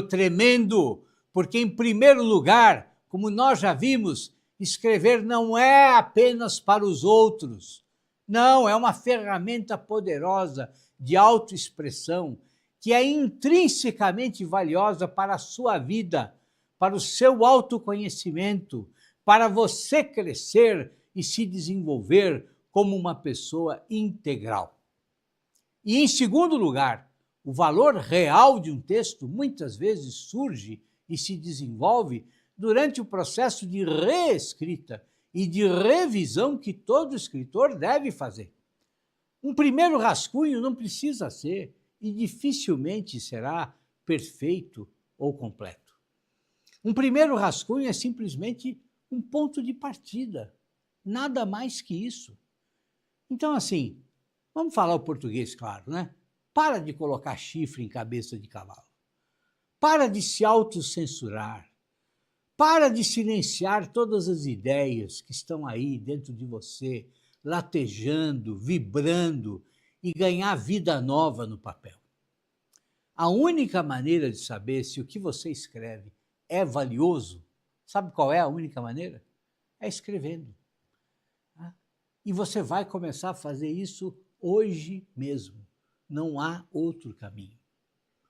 tremendo, porque, em primeiro lugar, como nós já vimos, escrever não é apenas para os outros. Não, é uma ferramenta poderosa de autoexpressão que é intrinsecamente valiosa para a sua vida, para o seu autoconhecimento, para você crescer e se desenvolver como uma pessoa integral. E, em segundo lugar, o valor real de um texto muitas vezes surge e se desenvolve durante o processo de reescrita e de revisão que todo escritor deve fazer. Um primeiro rascunho não precisa ser e dificilmente será perfeito ou completo. Um primeiro rascunho é simplesmente um ponto de partida, nada mais que isso. Então, assim, vamos falar o português claro, né? Para de colocar chifre em cabeça de cavalo. Para de se autocensurar. Para de silenciar todas as ideias que estão aí dentro de você, latejando, vibrando e ganhar vida nova no papel. A única maneira de saber se o que você escreve é valioso, sabe qual é a única maneira? É escrevendo. E você vai começar a fazer isso hoje mesmo. Não há outro caminho.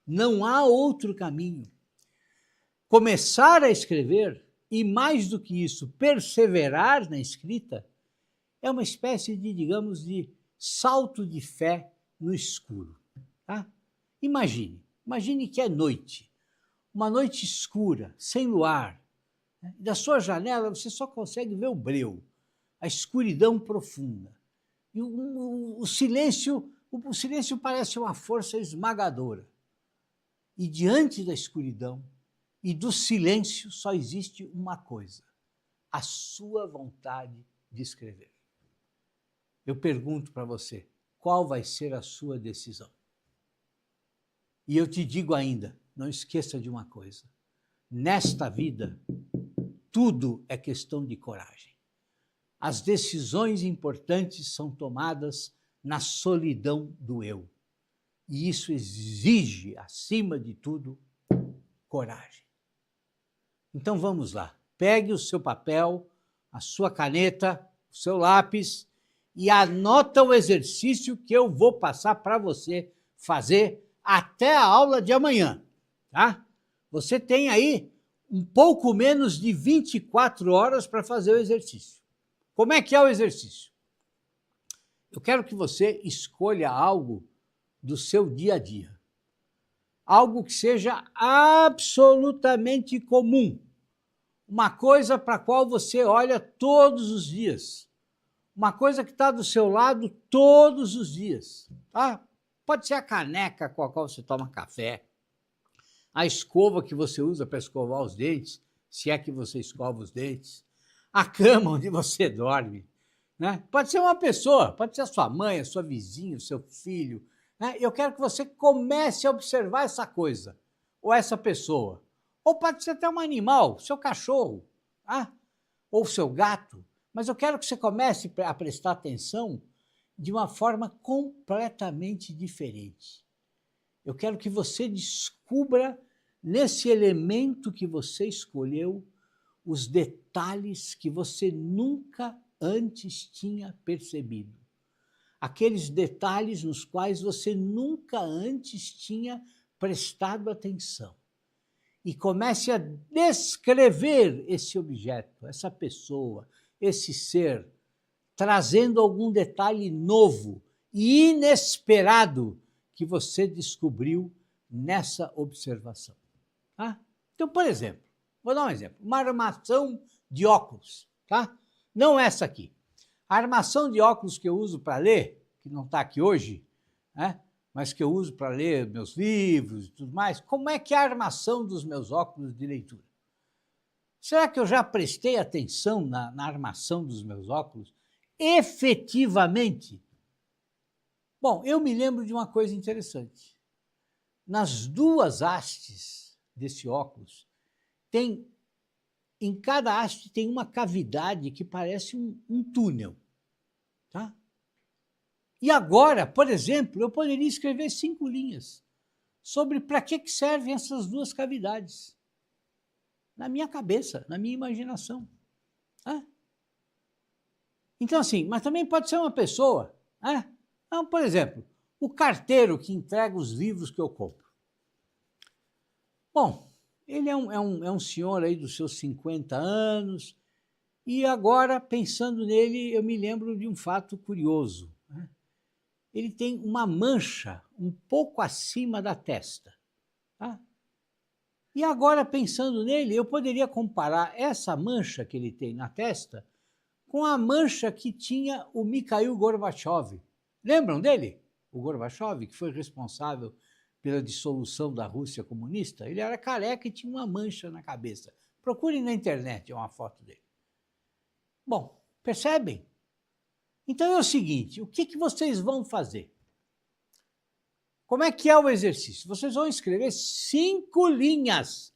Não há outro caminho. Começar a escrever, e mais do que isso, perseverar na escrita, é uma espécie de, digamos, de salto de fé no escuro. Tá? Imagine que é noite, uma noite escura, sem luar. Né? Da sua janela você só consegue ver o breu, a escuridão profunda. E o silêncio parece uma força esmagadora. E diante da escuridão e do silêncio só existe uma coisa: a sua vontade de escrever. Eu pergunto para você, qual vai ser a sua decisão? E eu te digo ainda, não esqueça de uma coisa: nesta vida, tudo é questão de coragem. As decisões importantes são tomadas na solidão do eu. E isso exige, acima de tudo, coragem. Então vamos lá. Pegue o seu papel, a sua caneta, o seu lápis e anota o exercício que eu vou passar para você fazer até a aula de amanhã, tá? Você tem aí um pouco menos de 24 horas para fazer o exercício. Como é que é o exercício? Eu quero que você escolha algo do seu dia a dia. Algo que seja absolutamente comum, uma coisa para a qual você olha todos os dias, uma coisa que está do seu lado todos os dias. Tá? Pode ser a caneca com a qual você toma café, a escova que você usa para escovar os dentes, se é que você escova os dentes, a cama onde você dorme. Né? Pode ser uma pessoa, pode ser a sua mãe, a sua vizinha, o seu filho. Né? Eu quero que você comece a observar essa coisa, ou essa pessoa. Ou pode ser até um animal, seu cachorro, tá? Ou seu gato. Mas eu quero que você comece a prestar atenção de uma forma completamente diferente. Eu quero que você descubra, nesse elemento que você escolheu, os detalhes que você nunca antes tinha percebido. Aqueles detalhes nos quais você nunca antes tinha prestado atenção. E comece a descrever esse objeto, essa pessoa, esse ser, trazendo algum detalhe novo e inesperado que você descobriu nessa observação. Tá? Então, por exemplo, vou dar um exemplo, uma armação de óculos, tá? Não essa aqui. A armação de óculos que eu uso para ler, que não está aqui hoje, né? Mas que eu uso para ler meus livros e tudo mais, como é que é a armação dos meus óculos de leitura? Será que eu já prestei atenção na armação dos meus óculos efetivamente? Bom, eu me lembro de uma coisa interessante. Nas duas hastes desse óculos, em cada haste tem uma cavidade que parece um túnel. Tá? E agora, por exemplo, eu poderia escrever 5 linhas sobre para que servem essas duas cavidades. Na minha cabeça, na minha imaginação. Tá? Então, assim, mas também pode ser uma pessoa. Né? Então, por exemplo, o carteiro que entrega os livros que eu compro. Bom, ele é um senhor aí dos seus 50 anos, e agora, pensando nele, eu me lembro de um fato curioso. Né? Ele tem uma mancha um pouco acima da testa. Tá? E agora, pensando nele, eu poderia comparar essa mancha que ele tem na testa com a mancha que tinha o Mikhail Gorbachev. Lembram dele? O Gorbachev, que foi responsável pela dissolução da Rússia comunista. Ele era careca e tinha uma mancha na cabeça. Procurem na internet uma foto dele. Bom, percebem? Então é o seguinte, o que vocês vão fazer? Como é que é o exercício? Vocês vão escrever 5 linhas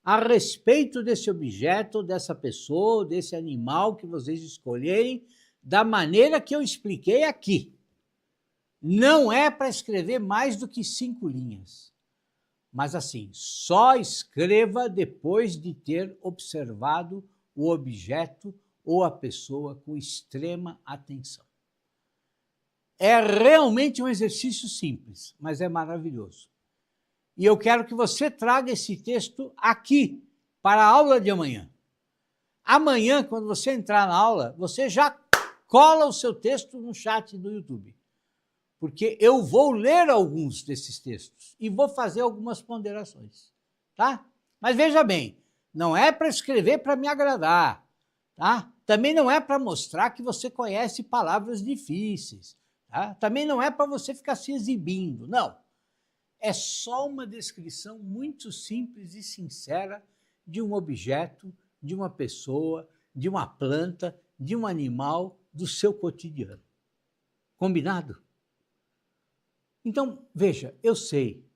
a respeito desse objeto, dessa pessoa, desse animal que vocês escolherem, da maneira que eu expliquei aqui. Não é para escrever mais do que 5 linhas. Mas assim, só escreva depois de ter observado o objeto ou a pessoa com extrema atenção. É realmente um exercício simples, mas é maravilhoso. E eu quero que você traga esse texto aqui, para a aula de amanhã. Amanhã, quando você entrar na aula, você já cola o seu texto no chat do YouTube. Porque eu vou ler alguns desses textos e vou fazer algumas ponderações. Tá? Mas veja bem, não é para escrever para me agradar. Tá? Também não é para mostrar que você conhece palavras difíceis. Tá? Também não é para você ficar se exibindo, não. É só uma descrição muito simples e sincera de um objeto, de uma pessoa, de uma planta, de um animal, do seu cotidiano. Combinado? Então, veja, eu sei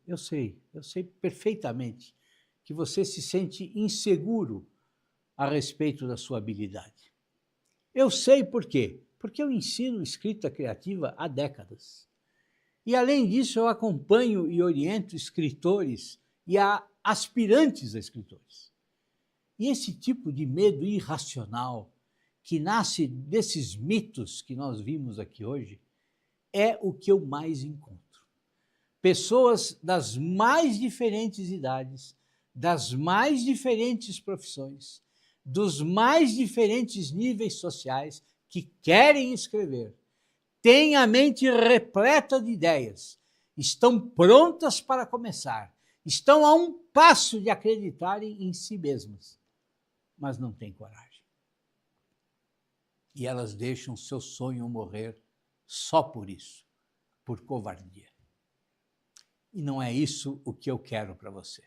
perfeitamente que você se sente inseguro a respeito da sua habilidade. Eu sei por quê? Porque eu ensino escrita criativa há décadas. E, além disso, eu acompanho e oriento escritores e aspirantes a escritores. E esse tipo de medo irracional, que nasce desses mitos que nós vimos aqui hoje, é o que eu mais encontro. Pessoas das mais diferentes idades, das mais diferentes profissões, dos mais diferentes níveis sociais que querem escrever, têm a mente repleta de ideias, estão prontas para começar, estão a um passo de acreditarem em si mesmas. mas não têm coragem. E elas deixam seu sonho morrer só por isso, por covardia. E não é isso o que eu quero para você.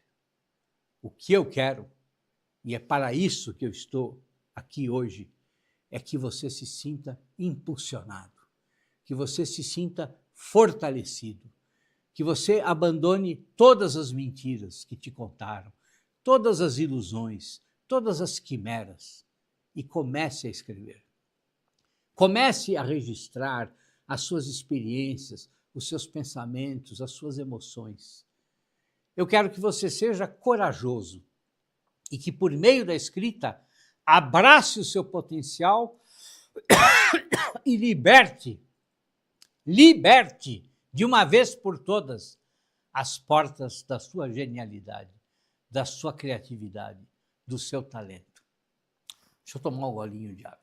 O que eu quero, e é para isso que eu estou aqui hoje, é que você se sinta impulsionado, que você se sinta fortalecido, que você abandone todas as mentiras que te contaram, todas as ilusões, todas as quimeras e comece a escrever. Comece a registrar as suas experiências, os seus pensamentos, as suas emoções. Eu quero que você seja corajoso e que, por meio da escrita, abrace o seu potencial e liberte de uma vez por todas as portas da sua genialidade, da sua criatividade, do seu talento. Deixa eu tomar um golinho de água.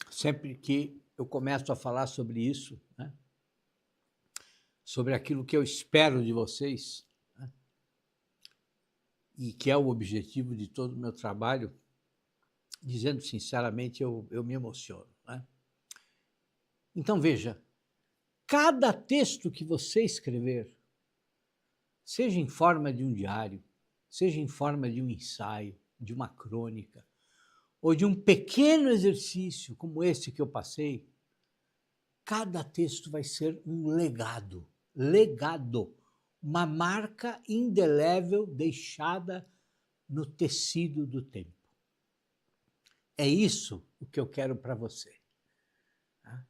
Sempre que eu começo a falar sobre isso, né, sobre aquilo que eu espero de vocês, né, e que é o objetivo de todo o meu trabalho, dizendo sinceramente, eu me emociono. Né? Então, veja, cada texto que você escrever, seja em forma de um diário, seja em forma de um ensaio, de uma crônica, ou de um pequeno exercício como esse que eu passei, cada texto vai ser um legado, uma marca indelével deixada no tecido do tempo. É isso o que eu quero para você.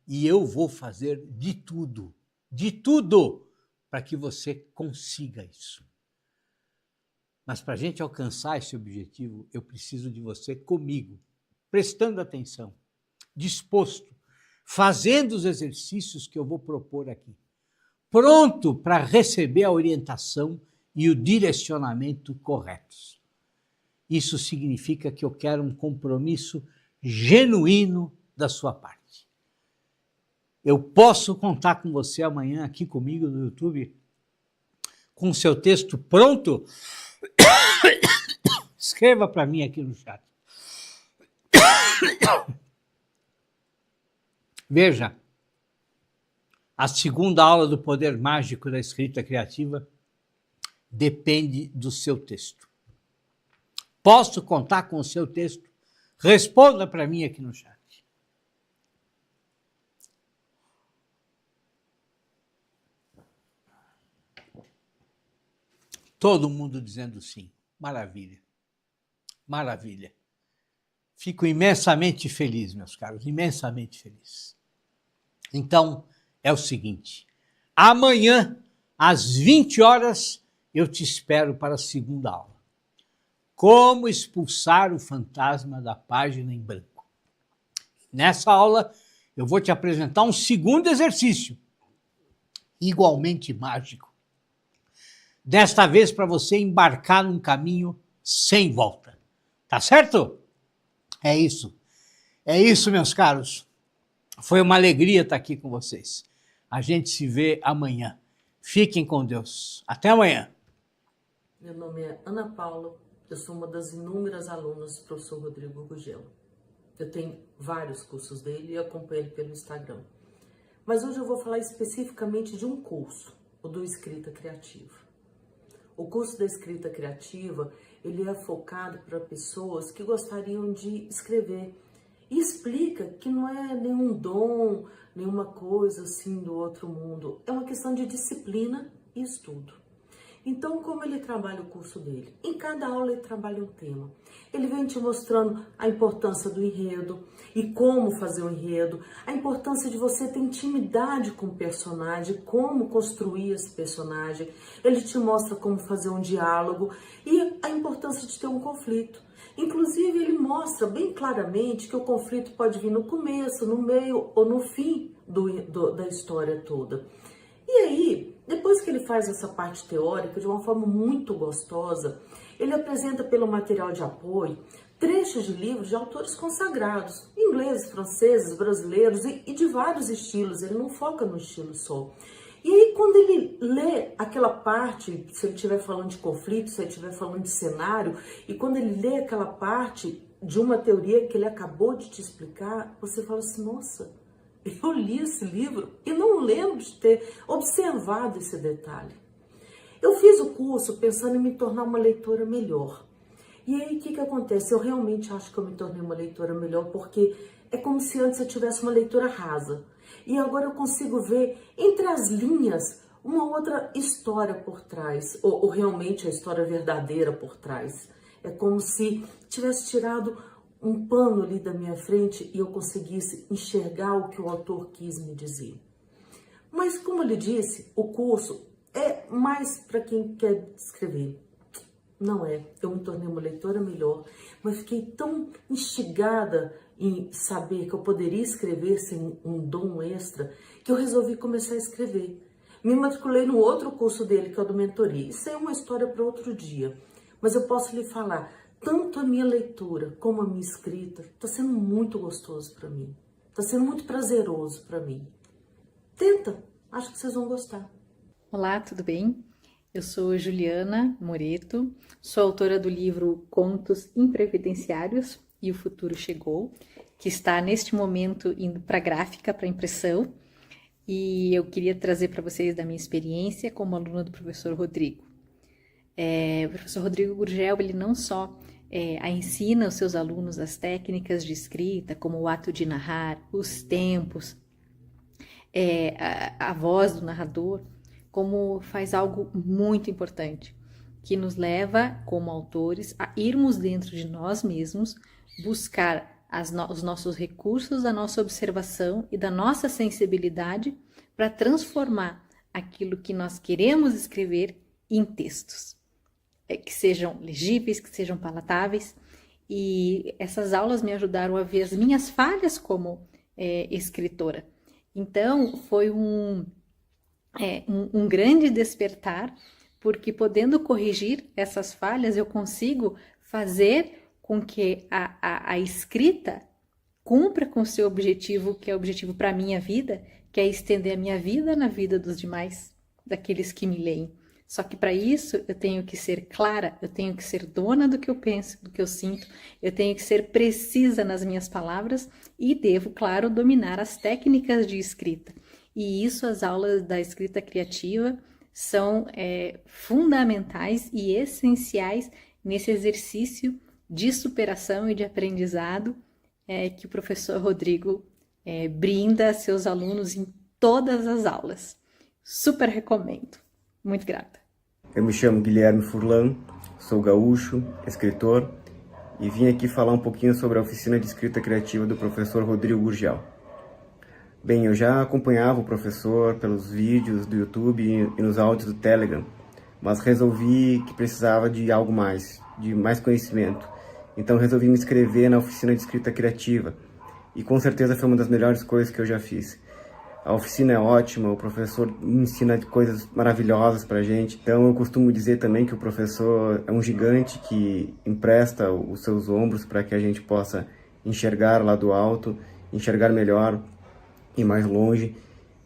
E eu vou fazer de tudo, para que você consiga isso. Mas para a gente alcançar esse objetivo, eu preciso de você comigo, prestando atenção, disposto, fazendo os exercícios que eu vou propor aqui, pronto para receber a orientação e o direcionamento corretos. Isso significa que eu quero um compromisso genuíno da sua parte. Eu posso contar com você amanhã aqui comigo no YouTube, com o seu texto pronto? Escreva para mim aqui no chat. Veja, a segunda aula do poder mágico da escrita criativa depende do seu texto. Posso contar com o seu texto? Responda para mim aqui no chat. Todo mundo dizendo sim. Maravilha. Maravilha. Fico imensamente feliz, meus caros, imensamente feliz. Então, é o seguinte, amanhã, às 20 horas, eu te espero para a segunda aula. Como expulsar o fantasma da página em branco. Nessa aula, eu vou te apresentar um segundo exercício, igualmente mágico. Desta vez para você embarcar num caminho sem volta. Tá certo? É isso, meus caros. Foi uma alegria estar aqui com vocês. A gente se vê amanhã. Fiquem com Deus. Até amanhã. Meu nome é Ana Paula. Eu sou uma das inúmeras alunas do professor Rodrigo Gugelo. Eu tenho vários cursos dele e acompanho ele pelo Instagram. Mas hoje eu vou falar especificamente de um curso, o do Escrita Criativa. O curso da Escrita Criativa, ele é focado para pessoas que gostariam de escrever. E explica que não é nenhum dom, nenhuma coisa assim do outro mundo. É uma questão de disciplina e estudo. Então, como ele trabalha o curso dele? Em cada aula ele trabalha um tema. Ele vem te mostrando a importância do enredo e como fazer o enredo, a importância de você ter intimidade com o personagem, como construir esse personagem. Ele te mostra como fazer um diálogo e a importância de ter um conflito. Inclusive, ele mostra bem claramente que o conflito pode vir no começo, no meio ou no fim da história toda. E aí, depois que ele faz essa parte teórica de uma forma muito gostosa, ele apresenta pelo material de apoio trechos de livros de autores consagrados, ingleses, franceses, brasileiros e de vários estilos, ele não foca no estilo só. E aí, quando ele lê aquela parte, se ele estiver falando de conflito, se ele estiver falando de cenário, e quando ele lê aquela parte de uma teoria que ele acabou de te explicar, você fala assim, nossa, eu li esse livro e não lembro de ter observado esse detalhe. Eu fiz o curso pensando em me tornar uma leitora melhor. E aí, o que acontece? Eu realmente acho que eu me tornei uma leitora melhor, porque é como se antes eu tivesse uma leitura rasa. E agora eu consigo ver, entre as linhas, uma outra história por trás, ou realmente a história verdadeira por trás. É como se tivesse tirado um pano ali da minha frente e eu conseguisse enxergar o que o autor quis me dizer. Mas, como eu lhe disse, o curso é mais para quem quer escrever. Não é. Eu me tornei uma leitora melhor, mas fiquei tão instigada em saber que eu poderia escrever sem um dom extra, que eu resolvi começar a escrever. Me matriculei no outro curso dele, que é o do mentoria. Isso é uma história para outro dia. Mas eu posso lhe falar, tanto a minha leitura como a minha escrita está sendo muito gostoso para mim. Está sendo muito prazeroso para mim. Tenta, acho que vocês vão gostar. Olá, tudo bem? Eu sou Juliana Moreto, sou autora do livro Contos Imprevidenciários e o Futuro Chegou, que está neste momento indo para a gráfica, para impressão, e eu queria trazer para vocês da minha experiência como aluna do professor Rodrigo. O professor Rodrigo Gurgel, ele não só ensina os seus alunos as técnicas de escrita, como o ato de narrar, os tempos, a voz do narrador, como faz algo muito importante, que nos leva, como autores, a irmos dentro de nós mesmos, buscar os nossos recursos, a nossa observação e da nossa sensibilidade para transformar aquilo que nós queremos escrever em textos, que sejam legíveis, que sejam palatáveis. E essas aulas me ajudaram a ver as minhas falhas como escritora. Então, foi um grande despertar, porque podendo corrigir essas falhas, eu consigo fazer com que a escrita cumpra com o seu objetivo, que é o objetivo para a minha vida, que é estender a minha vida na vida dos demais, daqueles que me leem. Só que para isso eu tenho que ser clara, eu tenho que ser dona do que eu penso, do que eu sinto, eu tenho que ser precisa nas minhas palavras e devo, claro, dominar as técnicas de escrita. E isso, as aulas da escrita criativa são fundamentais e essenciais nesse exercício de superação e de aprendizado que o professor Rodrigo brinda a seus alunos em todas as aulas. Super recomendo. Muito grata. Eu me chamo Guilherme Furlan, sou gaúcho, escritor, e vim aqui falar um pouquinho sobre a oficina de escrita criativa do professor Rodrigo Gurgel. Bem, eu já acompanhava o professor pelos vídeos do YouTube e nos áudios do Telegram, mas resolvi que precisava de algo mais, de mais conhecimento. Então resolvi me inscrever na oficina de escrita criativa, e com certeza foi uma das melhores coisas que eu já fiz. A oficina é ótima, o professor ensina coisas maravilhosas pra gente. Então eu costumo dizer também que o professor é um gigante que empresta os seus ombros para que a gente possa enxergar lá do alto, enxergar melhor e mais longe.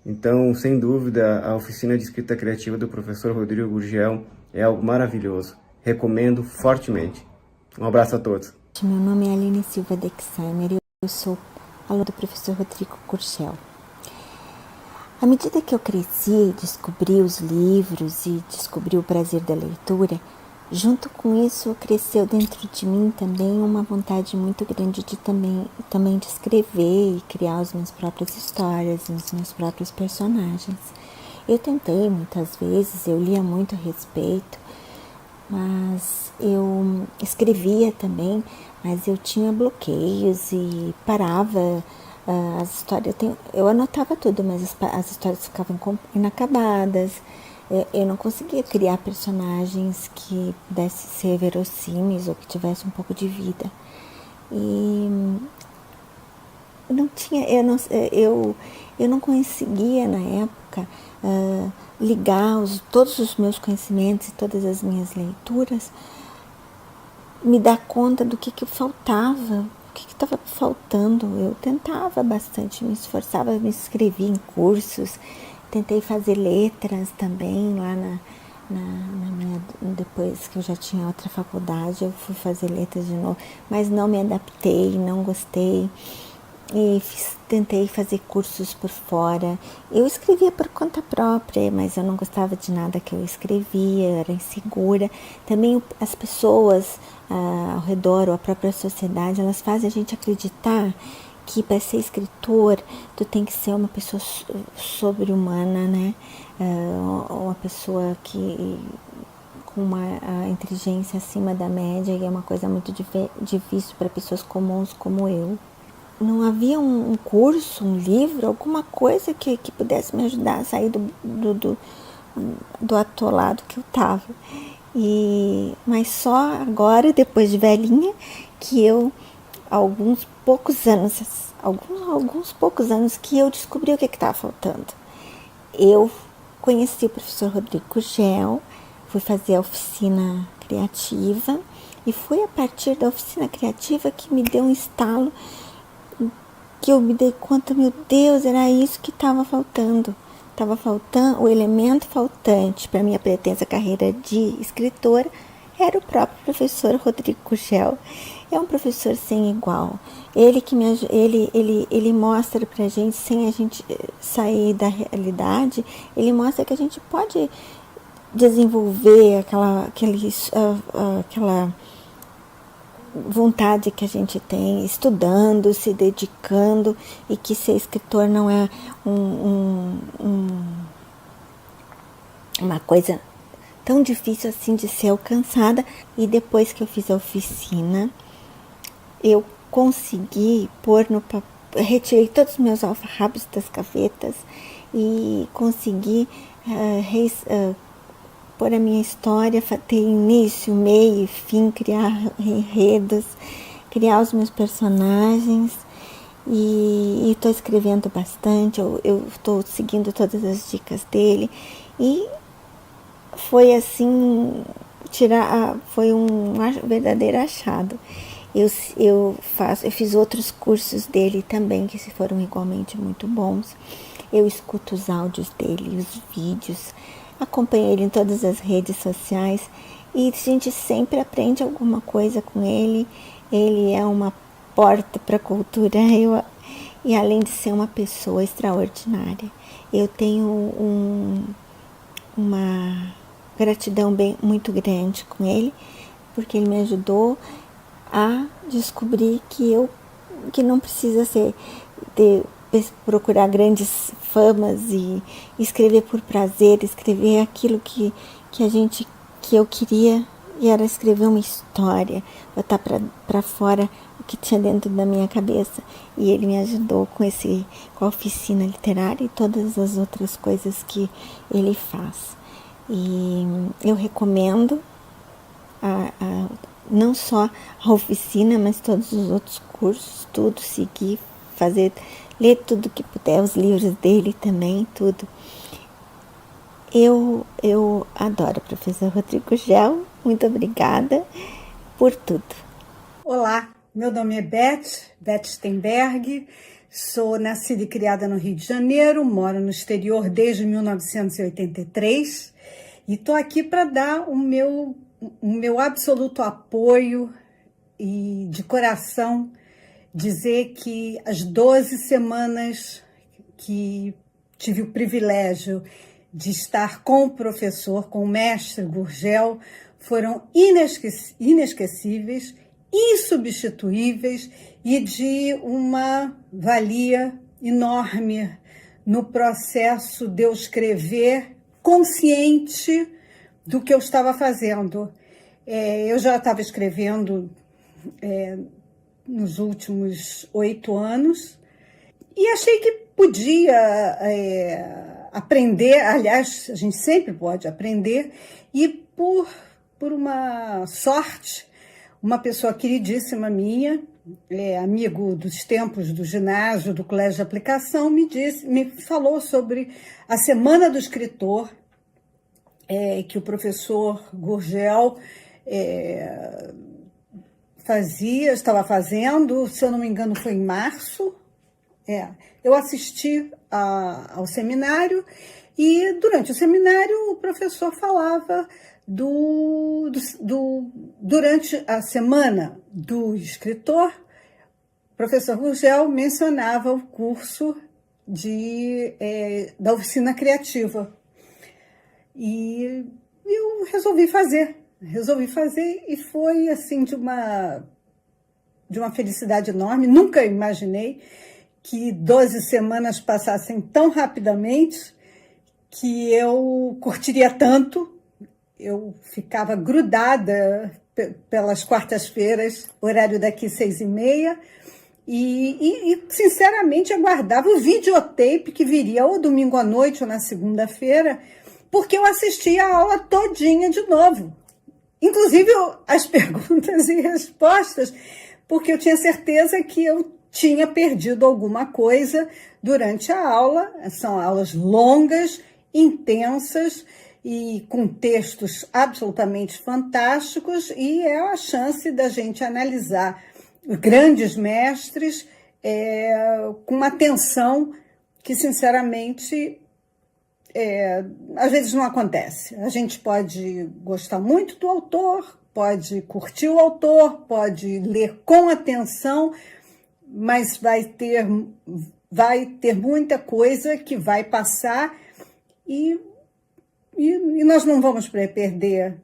Então, sem dúvida, a oficina de escrita criativa do professor Rodrigo Gurgel é algo maravilhoso. Recomendo fortemente. Um abraço a todos. Meu nome é Aline Silva Dexheimer e eu sou aluna do professor Rodrigo Gurgel. À medida que eu cresci, descobri os livros e descobri o prazer da leitura, junto com isso cresceu dentro de mim também uma vontade muito grande de também de escrever e criar as minhas próprias histórias, os meus próprios personagens. Eu tentei muitas vezes, eu lia muito a respeito, mas eu escrevia também, mas eu tinha bloqueios e parava. As histórias, eu anotava tudo, mas as histórias ficavam inacabadas. Eu não conseguia criar personagens que pudessem ser verossímeis ou que tivessem um pouco de vida. E eu não conseguia, na época, ligar todos os meus conhecimentos e todas as minhas leituras me dar conta do que faltava, o que estava faltando. Eu tentava bastante, me esforçava, me inscrevi em cursos, tentei fazer letras também lá na minha, depois que eu já tinha outra faculdade, eu fui fazer letras de novo, mas não me adaptei, não gostei. E tentei fazer cursos por fora. Eu escrevia por conta própria, mas eu não gostava de nada que eu escrevia, eu era insegura. Também as pessoas ao redor, ou a própria sociedade, elas fazem a gente acreditar que para ser escritor tu tem que ser uma pessoa sobre-humana, né? Uma pessoa que com uma inteligência acima da média, e é uma coisa muito difícil para pessoas comuns como eu. Não havia um curso, um livro, alguma coisa que pudesse me ajudar a sair do atolado que eu estava. Mas só agora, depois de velhinha, que eu, alguns poucos anos que eu descobri o que estava faltando. Eu conheci o professor Rodrigo Gurgel, fui fazer a oficina criativa, e foi a partir da oficina criativa que me deu um estalo, que eu me dei conta, meu Deus, era isso que estava faltando. Estava faltando, o elemento faltante para minha pretensa carreira de escritora era o próprio professor Rodrigo Gurgel. É um professor sem igual. Ele mostra para a gente, sem a gente sair da realidade, ele mostra que a gente pode desenvolver aquela vontade que a gente tem, estudando, se dedicando, e que ser escritor não é uma coisa tão difícil assim de ser alcançada. E depois que eu fiz a oficina, eu consegui retirei todos os meus alfarrábios das gavetas e consegui pôr a minha história, ter início, meio e fim, criar enredos, criar os meus personagens. E estou escrevendo bastante, eu estou seguindo todas as dicas dele. E foi assim, foi um verdadeiro achado. Eu fiz outros cursos dele também, que foram igualmente muito bons. Eu escuto os áudios dele, os vídeos, acompanho ele em todas as redes sociais, e a gente sempre aprende alguma coisa com ele. Ele é uma porta para a cultura, e além de ser uma pessoa extraordinária, eu tenho uma gratidão muito grande com ele, porque ele me ajudou a descobrir que não precisa procurar grandes famas e escrever por prazer, escrever aquilo que eu queria, e era escrever uma história, botar para fora o que tinha dentro da minha cabeça. E ele me ajudou com a oficina literária e todas as outras coisas que ele faz. E eu recomendo não só a oficina, mas todos os outros cursos, tudo, seguir, ler tudo que puder, os livros dele também, tudo. Eu adoro o professor Rodrigo Gurgel. Muito obrigada por tudo. Olá, meu nome é Beth Stenberg, sou nascida e criada no Rio de Janeiro, moro no exterior desde 1983 e estou aqui para dar o meu absoluto apoio e de coração dizer que as 12 semanas que tive o privilégio de estar com o professor, com o mestre Gurgel, foram inesquecíveis, insubstituíveis e de uma valia enorme no processo de eu escrever consciente do que eu estava fazendo. Eu já estava escrevendo nos últimos 8 anos e achei que podia aprender. Aliás, a gente sempre pode aprender, e por uma sorte, uma pessoa queridíssima minha, amigo dos tempos do ginásio, do colégio de aplicação, me falou sobre a Semana do Escritor, que o professor Gurgel estava fazendo, se eu não me engano foi em março, eu assisti ao seminário e durante o seminário o professor falava durante a semana do escritor, o professor Gurgel mencionava o curso da oficina criativa. E eu resolvi fazer e foi assim de uma felicidade enorme. Nunca imaginei que 12 semanas passassem tão rapidamente, que eu curtiria tanto. Eu ficava grudada pelas quartas-feiras, horário daqui 6h30, e sinceramente aguardava o videotape que viria ou domingo à noite ou na segunda-feira, porque eu assistia a aula todinha de novo. Inclusive as perguntas e respostas, porque eu tinha certeza que eu tinha perdido alguma coisa durante a aula. São aulas longas, intensas e com textos absolutamente fantásticos, e é a chance da gente analisar grandes mestres com uma atenção que, sinceramente, às vezes não acontece. A gente pode gostar muito do autor, pode curtir o autor, pode ler com atenção, mas vai ter muita coisa que vai passar e nós não vamos perder,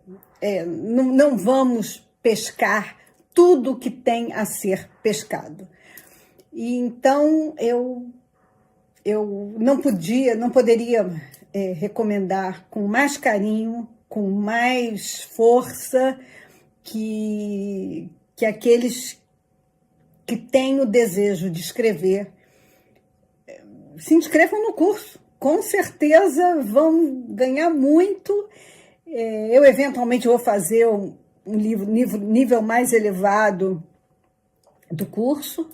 não vamos pescar tudo que tem a ser pescado. E então eu não poderia recomendar com mais carinho, com mais força, que aqueles que têm o desejo de escrever se inscrevam no curso. Com certeza vão ganhar muito. Eu eventualmente vou fazer um nível mais elevado do curso,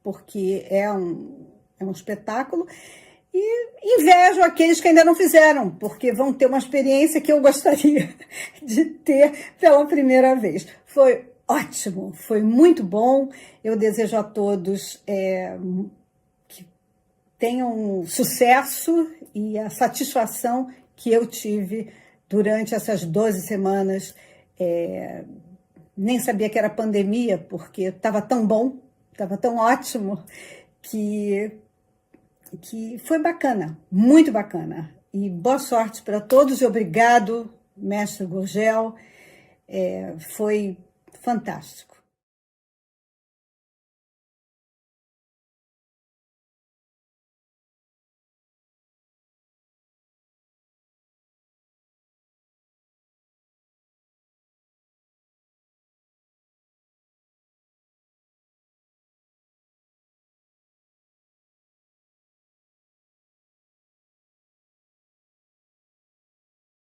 porque é um espetáculo. E invejo aqueles que ainda não fizeram, porque vão ter uma experiência que eu gostaria de ter pela primeira vez. Foi ótimo, foi muito bom. Eu desejo a todos que tenham sucesso e a satisfação que eu tive durante essas 12 semanas. Nem sabia que era pandemia, porque estava tão bom, estava tão ótimo, que foi bacana, muito bacana. E boa sorte para todos e obrigado, mestre Gurgel. Foi fantástico.